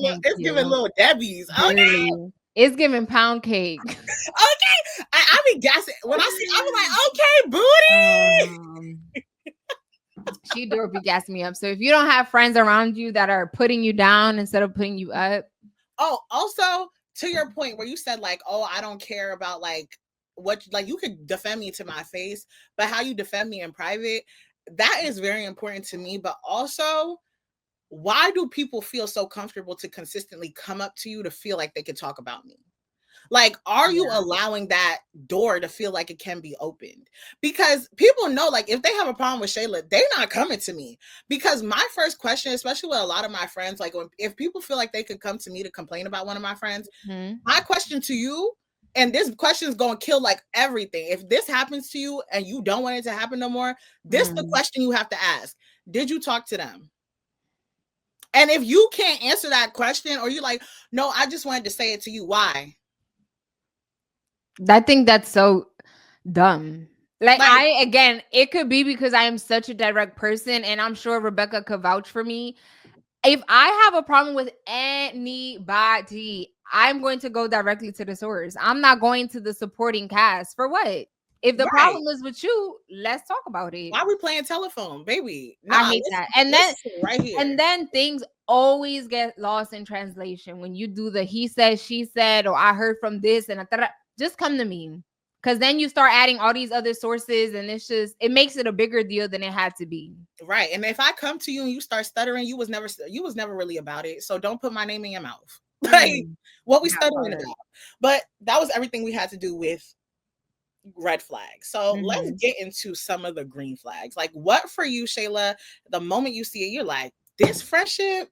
little Debbie's. Okay. Really? It's giving pound cake. Okay. I be gassing when I see. I'm like, okay, booty. door be gassing me up. So if you don't have friends around you that are putting you down instead of putting you up. Oh, also to your point where you said like, oh, I don't care about like what, like you could defend me to my face, but how you defend me in private, that is very important to me. But also, why do people feel so comfortable to consistently come up to you to feel like they can talk about me? Like, are you allowing that door to feel like it can be opened? Because people know, like, if they have a problem with Shayla, they're not coming to me. Because my first question, especially with a lot of my friends, like, if people feel like they could come to me to complain about one of my friends, my question to you, and this question is going to kill, like, everything. If this happens to you and you don't want it to happen no more, this is the question you have to ask. Did you talk to them? And if you can't answer that question, or you're like, no, I just wanted to say it to you, why? I think that's so dumb. Like again, it could be because I am such a direct person, and I'm sure Rebecca could vouch for me. If I have a problem with anybody, I'm going to go directly to the source. I'm not going to the supporting cast. For what? If the problem is with you, let's talk about it. Why are we playing telephone, baby? I hate that. And then right here. And then things always get lost in translation when you do the he said, she said, or I heard from this and just come to me. Because then you start adding all these other sources, and it makes it a bigger deal than it had to be. Right. And if I come to you and you start stuttering, you was never really about it. So don't put my name in your mouth. Like what we stuttering about. But that was everything we had to do with red flags. So let's get into some of the green flags. Like, what for you, Shayla, the moment you see it, you're like, this friendship,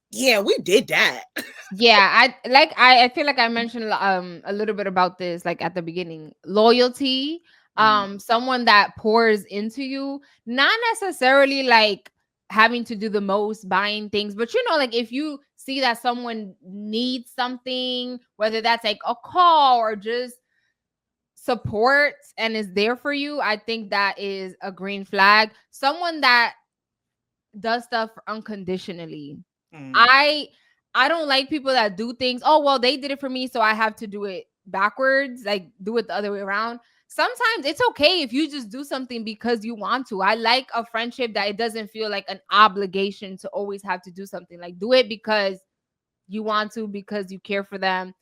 yeah, we did that. Yeah, I feel like I mentioned a little bit about this like at the beginning. Loyalty, someone that pours into you, not necessarily like having to do the most, buying things, but you know, like if you see that someone needs something, whether that's like a call or just support and is there for you, I think that is a green flag. Someone that does stuff unconditionally. I don't like people that do things, oh, well, they did it for me, so I have to do it backwards, like do it the other way around. Sometimes it's okay if you just do something because you want to. I like a friendship that it doesn't feel like an obligation to always have to do something. Like do it because you want to, because you care for them.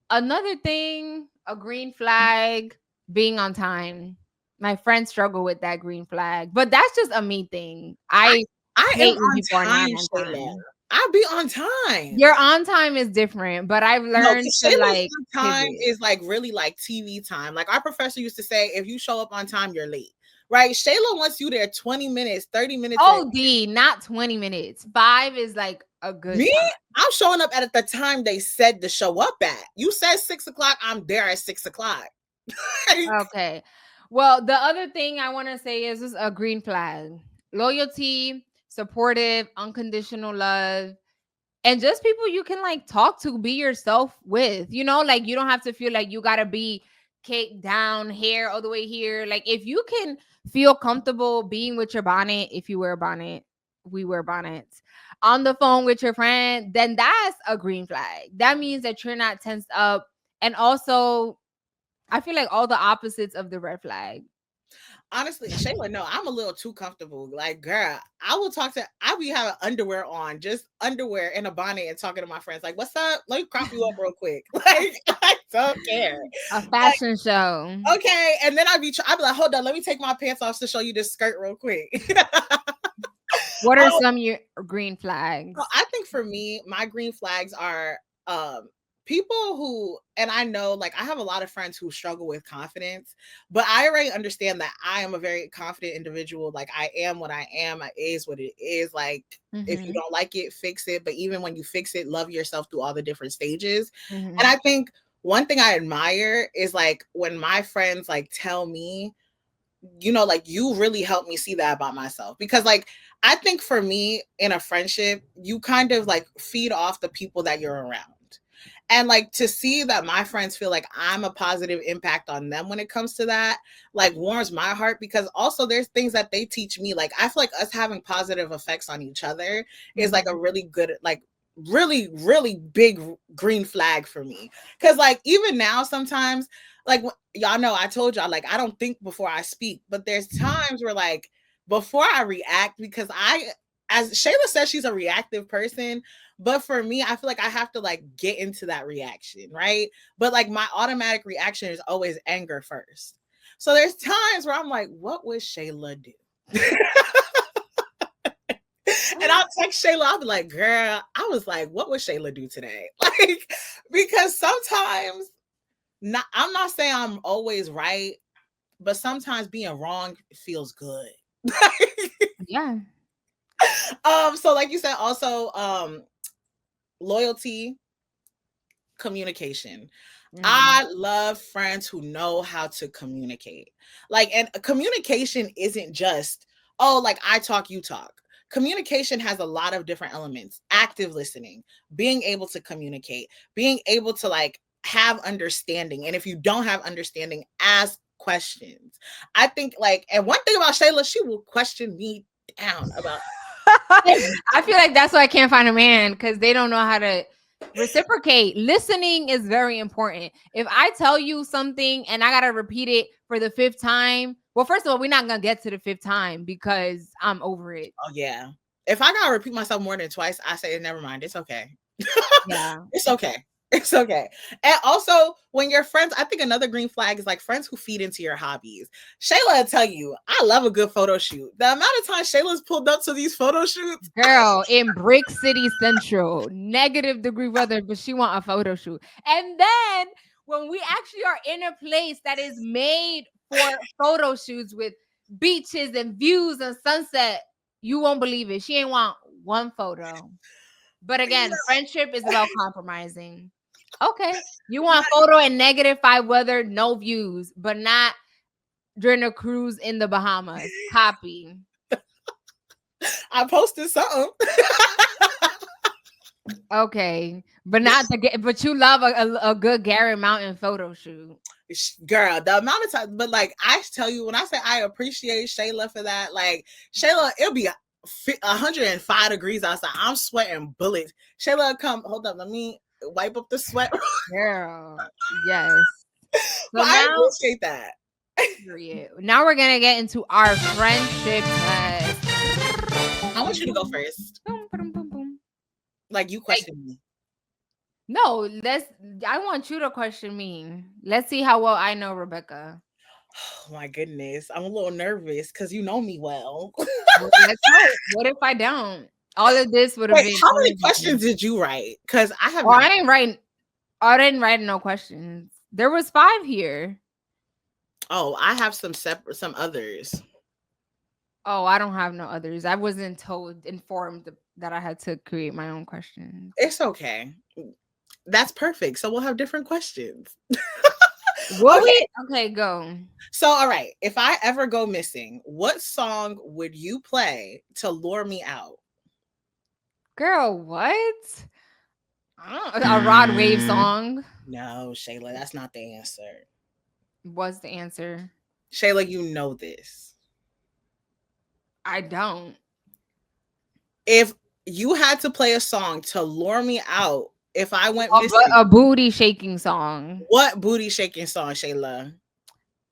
Another thing, a green flag, being on time. My friends struggle with that green flag, but that's just a me thing. I hate when people are not on time. I'll be on time. Your on time is different, but I've learned to like on time is like really like TV time. Like our professor used to say, if you show up on time, you're late. Right? Shayla wants you there 20 minutes, 30 minutes. Oh, not 20 minutes. 5 is like a good me time. I'm showing up at the time they said to show up at. You said 6 o'clock, I'm there at 6 o'clock. Okay. Well, the other thing I want to say is a green flag. Loyalty, supportive, unconditional love, and just people you can like talk to, be yourself with. You know, like you don't have to feel like you got to be cake down, hair all the way here. Like if you can feel comfortable being with your bonnet, if you wear a bonnet, we wear bonnets, on the phone with your friend, then that's a green flag. That means that you're not tensed up. And also, I feel like all the opposites of the red flag. Honestly, Shayla, no, I'm a little too comfortable. Like, girl, I'll be having underwear on, just underwear and a bonnet and talking to my friends. Like, what's up? Let me crop you up real quick. Like, I don't care. A fashion show. Okay. And then I'd be like, hold on, let me take my pants off to show you this skirt real quick. What are some of your green flags? Well, I think for me, my green flags are people who, and I know like I have a lot of friends who struggle with confidence, but I already understand that I am a very confident individual. Like I am what I am. It is what it is. Like if you don't like it, fix it. But even when you fix it, love yourself through all the different stages. And I think one thing I admire is like when my friends like tell me, you know, like you really helped me see that about myself. Because like I think for me in a friendship, you kind of like feed off the people that you're around. And like to see that my friends feel like I'm a positive impact on them when it comes to that, like warms my heart, because also there's things that they teach me. Like I feel like us having positive effects on each other is like a really good, like really, really big green flag for me. Cause like even now sometimes, like y'all know I told y'all, like I don't think before I speak, but there's times where like before I react, because as Shayla says, she's a reactive person, but for me, I feel like I have to like get into that reaction, right? But like my automatic reaction is always anger first. So there's times where I'm like, what would Shayla do? And I'll text Shayla, I'll be like, girl, I was like, what would Shayla do today? Like, because sometimes, I'm not saying I'm always right, but sometimes being wrong feels good. Yeah. So like you said, also, loyalty, communication. I love friends who know how to communicate. Like, and communication isn't just, oh, like I talk, you talk. Communication has a lot of different elements. Active listening, being able to communicate, being able to like have understanding. And if you don't have understanding, ask questions. I think like, and one thing about Shayla, she will question me down about. I feel like that's why I can't find a man, because they don't know how to reciprocate. Listening is very important. If I tell you something and I gotta repeat it for the 5th time, well, first of all, we're not gonna get to the 5th time because I'm over it. Oh yeah. If I gotta repeat myself more than twice, I say never mind. It's okay. Yeah. It's okay. It's okay. And also, when you're friends, I think another green flag is like friends who feed into your hobbies. Shayla will tell you, I love a good photo shoot. The amount of times Shayla's pulled up to these photo shoots. Girl, in Brick City Central, -degree weather, but she want a photo shoot. And then when we actually are in a place that is made for photo shoots with beaches and views and sunset, you won't believe it. She ain't want one photo. But again, friendship is about compromising. Okay, you want a photo in -5 weather, no views, but not during a cruise in the Bahamas. Copy. I posted something. Okay, but not the. But you love a good Garrett Mountain photo shoot, girl. The amount of time, but like I tell you, when I say I appreciate Shayla for that, like Shayla, it'll be 105 degrees outside. I'm sweating bullets. Shayla, come hold up. Let me wipe up the sweat. girl. Yes. So I appreciate that. Period. Now we're gonna get into our friendship test. I want you to go first. Boom, boom, boom, boom. Like you question me. No, I want you to question me. Let's see how well I know Rebecca. Oh my goodness. I'm a little nervous because you know me well. What if I don't? All of this would have been. How many questions did you write? Because I have. I didn't write no questions. There was 5 here. Oh, I have some others. Oh, I don't have no others. I wasn't informed that I had to create my own questions. It's okay. That's perfect. So we'll have different questions. Okay, go. So, all right. If I ever go missing, what song would you play to lure me out? Girl, what? A Rod Wave song? No, Shayla, that's not the answer. What's the answer? Shayla, you know this. I don't. If you had to play a song to lure me out, if I went missing, a booty shaking song. What booty shaking song, Shayla?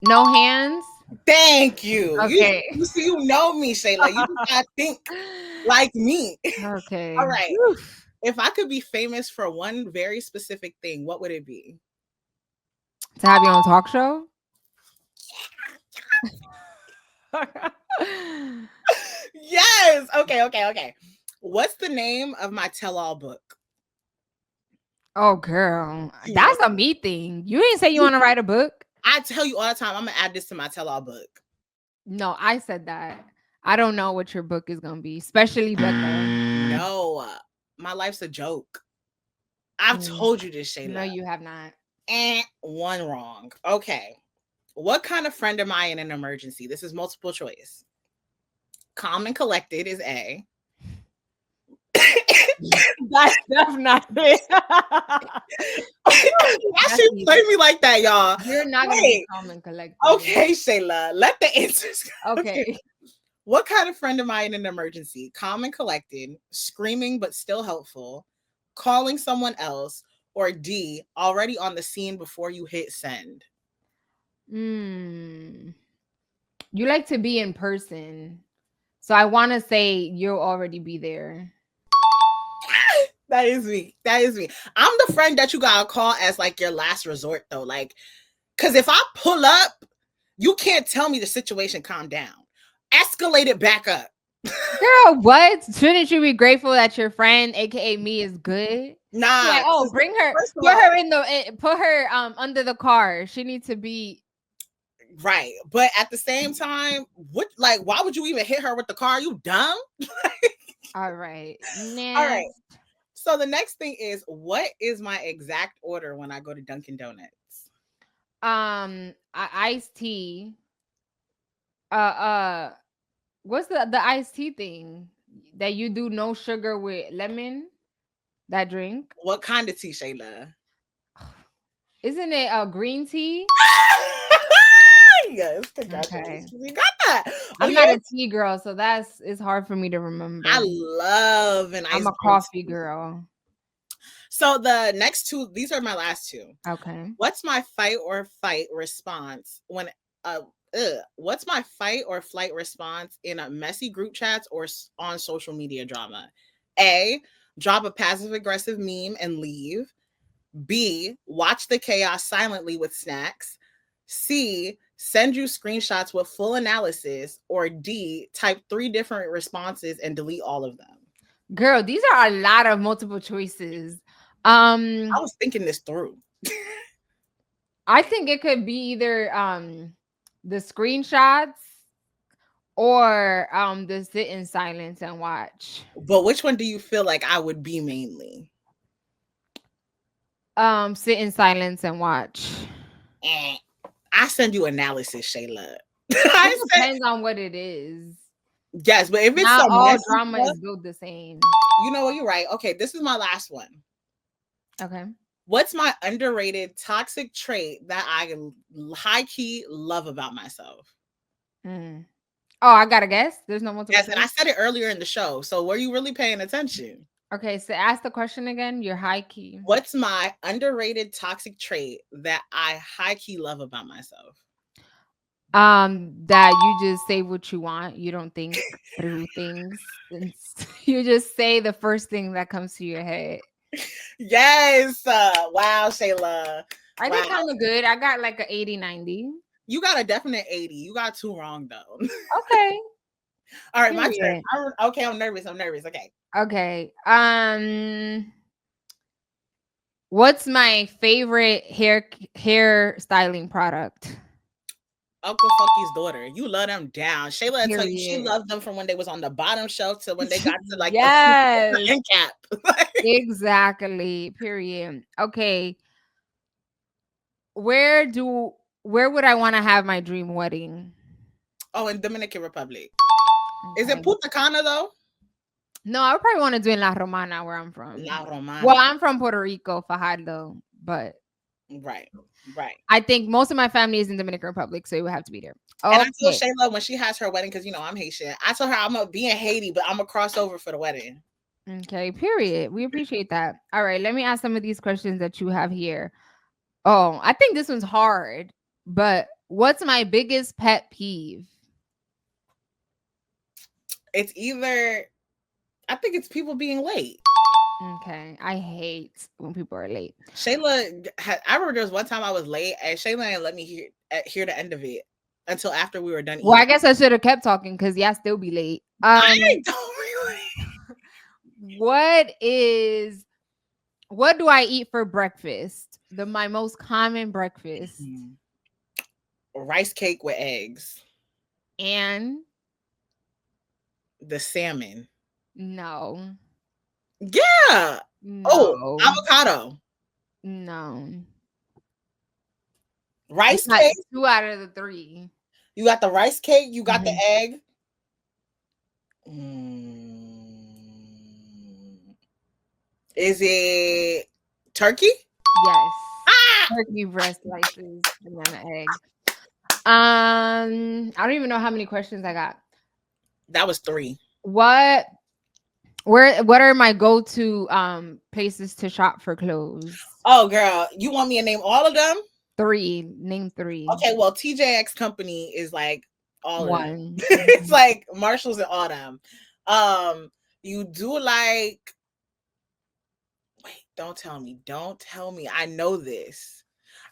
No Hands. Thank you. Okay. You know me, Shayla. You gotta think like me. Okay. All right. If I could be famous for one very specific thing, what would it be? To have your own talk show? Yes. Okay. What's the name of my tell-all book? Oh, girl. That's a me thing. You didn't say you want to write a book. I tell you all the time, I'm going to add this to my tell-all book. No, I said that. I don't know what your book is going to be, especially Becca. No, my life's a joke. I've told you this, Shayla. No, you have not. One wrong. Okay. What kind of friend am I in an emergency? This is multiple choice. Calm and collected is A. That's definitely it. Why should you play me like that, y'all? You're not going to be calm and collected. Okay, Shayla. Let the answers go. Okay. What kind of friend am I in an emergency? Calm and collected, screaming but still helpful, calling someone else, or D, already on the scene before you hit send? You like to be in person. So I want to say you'll already be there. That is me. I'm the friend that you gotta call as like your last resort though. Like, cause if I pull up, you can't tell me the situation calmed down. Escalate it back up. Girl, what? Shouldn't you be grateful that your friend, aka me, is good? Nah. Like, oh, bring her, put her under the car. She needs to be right. But at the same time, why would you even hit her with the car? You dumb? All right. Next. All right. So the next thing is, what is my exact order when I go to Dunkin' Donuts? Iced tea. What's the iced tea thing that you do? No sugar with lemon. That drink. What kind of tea, Shayla? Isn't it a green tea? Yes, congratulations. Okay. You got that. I'm not a tea girl, so it's hard for me to remember. I love an ice. I'm a coffee girl. So the next two, these are my last two. Okay. What's my fight or flight response when what's my fight or flight response in a messy group chats or on social media drama? A, drop a passive aggressive meme and leave. B, watch the chaos silently with snacks. C, send you screenshots with full analysis. Or D, type 3 different responses and delete all of them. Girl, these are a lot of multiple choices. I was thinking this through. I think it could be either the screenshots or the sit in silence and watch. But which one do you feel like I would be mainly? Sit in silence and watch. I send you analysis, Shayla. It depends on what it is. Yes, but if it's not all drama is built the same. You know what? You're right. Okay, this is my last one. Okay. What's my underrated toxic trait that I high-key love about myself? Oh, I got to guess? There's no multiple. Yes, and I said it earlier in the show. So were you really paying attention? Okay, so ask the question again. You're high-key. What's my underrated toxic trait that I high-key love about myself? That you just say what you want. You don't think through things. You just say the first thing that comes to your head. Yes. Wow, Shayla. I did kind of good. I got like an 80-90. You got a definite 80. You got 2 wrong though. Okay. All right, my turn. Okay, I'm nervous. Okay. What's my favorite hair styling product? Uncle Funky's daughter. You love them down. Shayla tell you she loved them from when they was on the bottom shelf to when they got to like the end cap. Exactly. Period. Okay. Where would I want to have my dream wedding? Oh, in Dominican Republic. Okay. Is it Punta Cana though? No, I would probably want to do in La Romana, where I'm from. La Romana. Well, I'm from Puerto Rico, Fajardo, but right. I think most of my family is in Dominican Republic, so it would have to be there. Okay. And I told Shayla when she has her wedding, because I'm Haitian. I told her I'm gonna be in Haiti, but I'm gonna cross over for the wedding. Okay, period. We appreciate that. All right, let me ask some of these questions that you have here. Oh, I think this one's hard, but what's my biggest pet peeve? It's either, I think it's people being late. Okay, I hate when people are late. Shayla, I remember there was one time I was late, and Shayla didn't let me hear the end of it until after we were done eating. Well, I guess I should have kept talking because y'all still be late. I don't really. What do I eat for breakfast? My most common breakfast. Rice cake with eggs. And the salmon. No. Yeah. No. Oh, avocado. No. Rice cake. 2 out of the 3. You got the rice cake. You got the egg. Is it turkey? Yes. Turkey breast slices and then an egg. I don't even know how many questions I got. That was 3. What are my go-to places to shop for clothes? Oh, girl, you want me to name all of them? 3. Name 3. Okay, well, TJX Company is like All of One. them. It's like Marshalls and all them. You do like. Wait, don't tell me. I know this.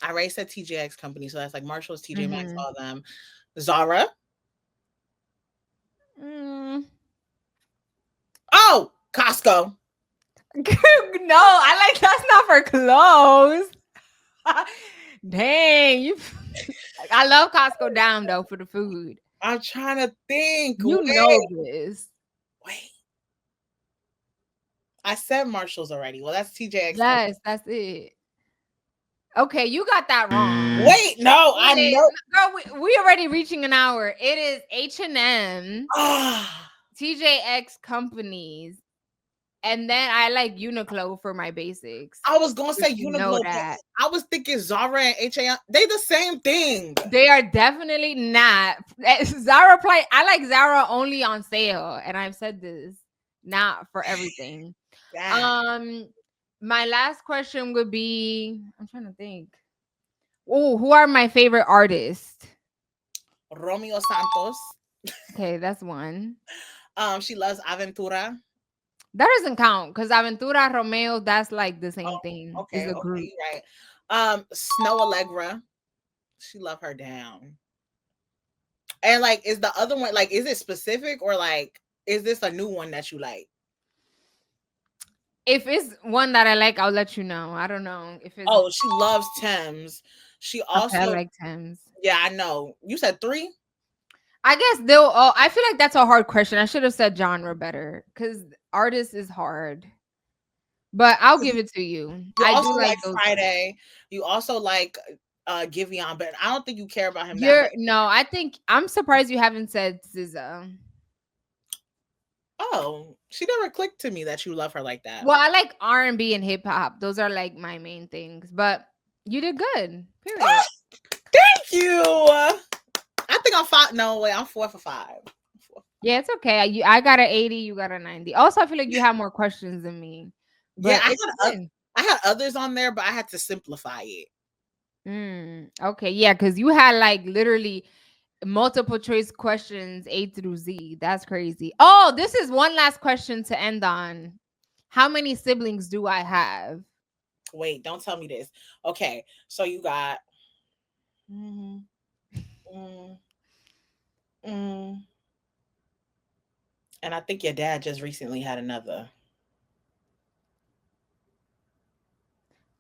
I already said TJX company, so that's like Marshalls, TJ Maxx, all them. Zara. Oh, Costco. No, I like that's not for clothes. Dang, you. I love Costco down though for the food. I'm trying to think. You know this. Wait. I said Marshalls already. Well, that's TJX. Yes, that's it. Okay, you got that wrong. Wait, no, I know. Girl, we already reaching an hour. It is H&M, TJX companies, and then I like Uniqlo for my basics. I was gonna say Uniqlo. I was thinking Zara and H&M. They the same thing. They are definitely not. Zara I like Zara only on sale, and I've said this, not for everything. My last question would be, I'm trying to think. Oh, who are my favorite artists? Romeo Santos. Okay, that's one. She loves Aventura. That doesn't count because Aventura, Romeo, that's like the same thing. Okay, it's a group. Right. Snow Allegra. She love her down. And like, is the other one like? Is it specific or like? Is this a new one that you like? If it's one that I like, I'll let you know. I don't know if it's. Oh, she loves Thames. She also I like Thames. Yeah, I know. You said 3. I guess they'll. Oh, I feel like that's a hard question. I should have said genre better because artist is hard. But I'll give it to you. I also do like Friday. You also like Giveon, but I don't think you care about him. No, I think I'm surprised you haven't said SZA. Oh, she never clicked to me that you love her like that. Well, I like R&B and hip hop. Those are like my main things. But you did good. Period. Thank you. I think I'm 5. No, wait, I'm 4 for 5. Yeah, it's okay. I got an 80. You got a 90. Also, I feel like you have more questions than me. Yeah, I had others on there, but I had to simplify it. Okay, yeah, because you had like literally multiple choice questions A through Z. That's crazy. Oh, this is one last question to end on. How many siblings do I have? Wait, don't tell me this. Okay, so you got and I think your dad just recently had another.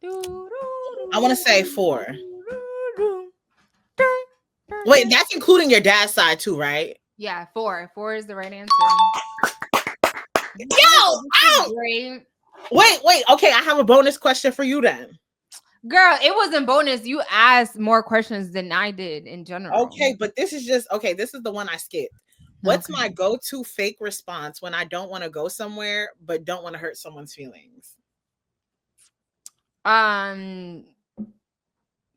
I want to say 4. Wait, that's including your dad's side too, right? Yeah, 4. 4 is the right answer. Wait. Okay, I have a bonus question for you then. Girl, it wasn't bonus. You asked more questions than I did in general. Okay, but this is the one I skipped. What's my go-to fake response when I don't want to go somewhere but don't want to hurt someone's feelings?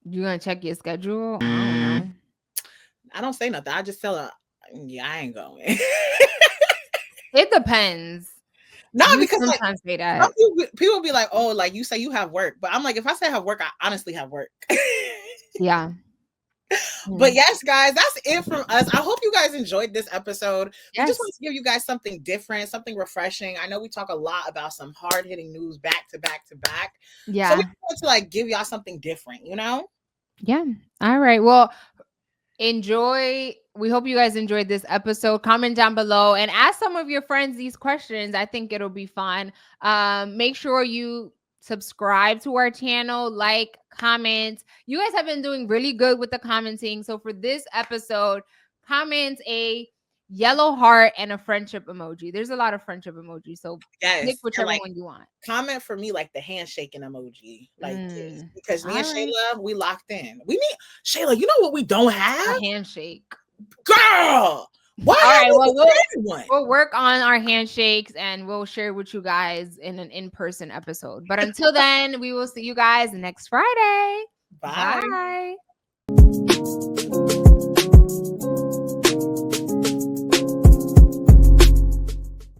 You gonna check your schedule? I don't know. I don't say nothing. I just tell her, yeah, I ain't going. It depends. No, because sometimes like, say that. People be like, oh, like you say you have work. But I'm like, if I say I have work, I honestly have work. Yeah. But yes, guys, that's it from us. I hope you guys enjoyed this episode. Yes. We just want to give you guys something different, something refreshing. I know we talk a lot about some hard-hitting news back to back to back. Yeah. So we want to like give y'all something different, you know? Yeah. All right. Well, enjoy. We hope you guys enjoyed this episode. Comment down below and ask some of your friends these questions. I think it'll be fun. Make sure you subscribe to our channel, like, comment. You guys have been doing really good with the commenting. So for this episode, comment a yellow heart and a friendship emoji. There's a lot of friendship emojis. So pick whichever one you want. Comment for me like the handshaking emoji. Like this. Because me and Shayla, we locked in. We need Shayla, you know what we don't have? A handshake. Girl. Why? All right, well, we'll work on our handshakes and we'll share with you guys in an in-person episode. But until then, we will see you guys next Friday. Bye. Bye.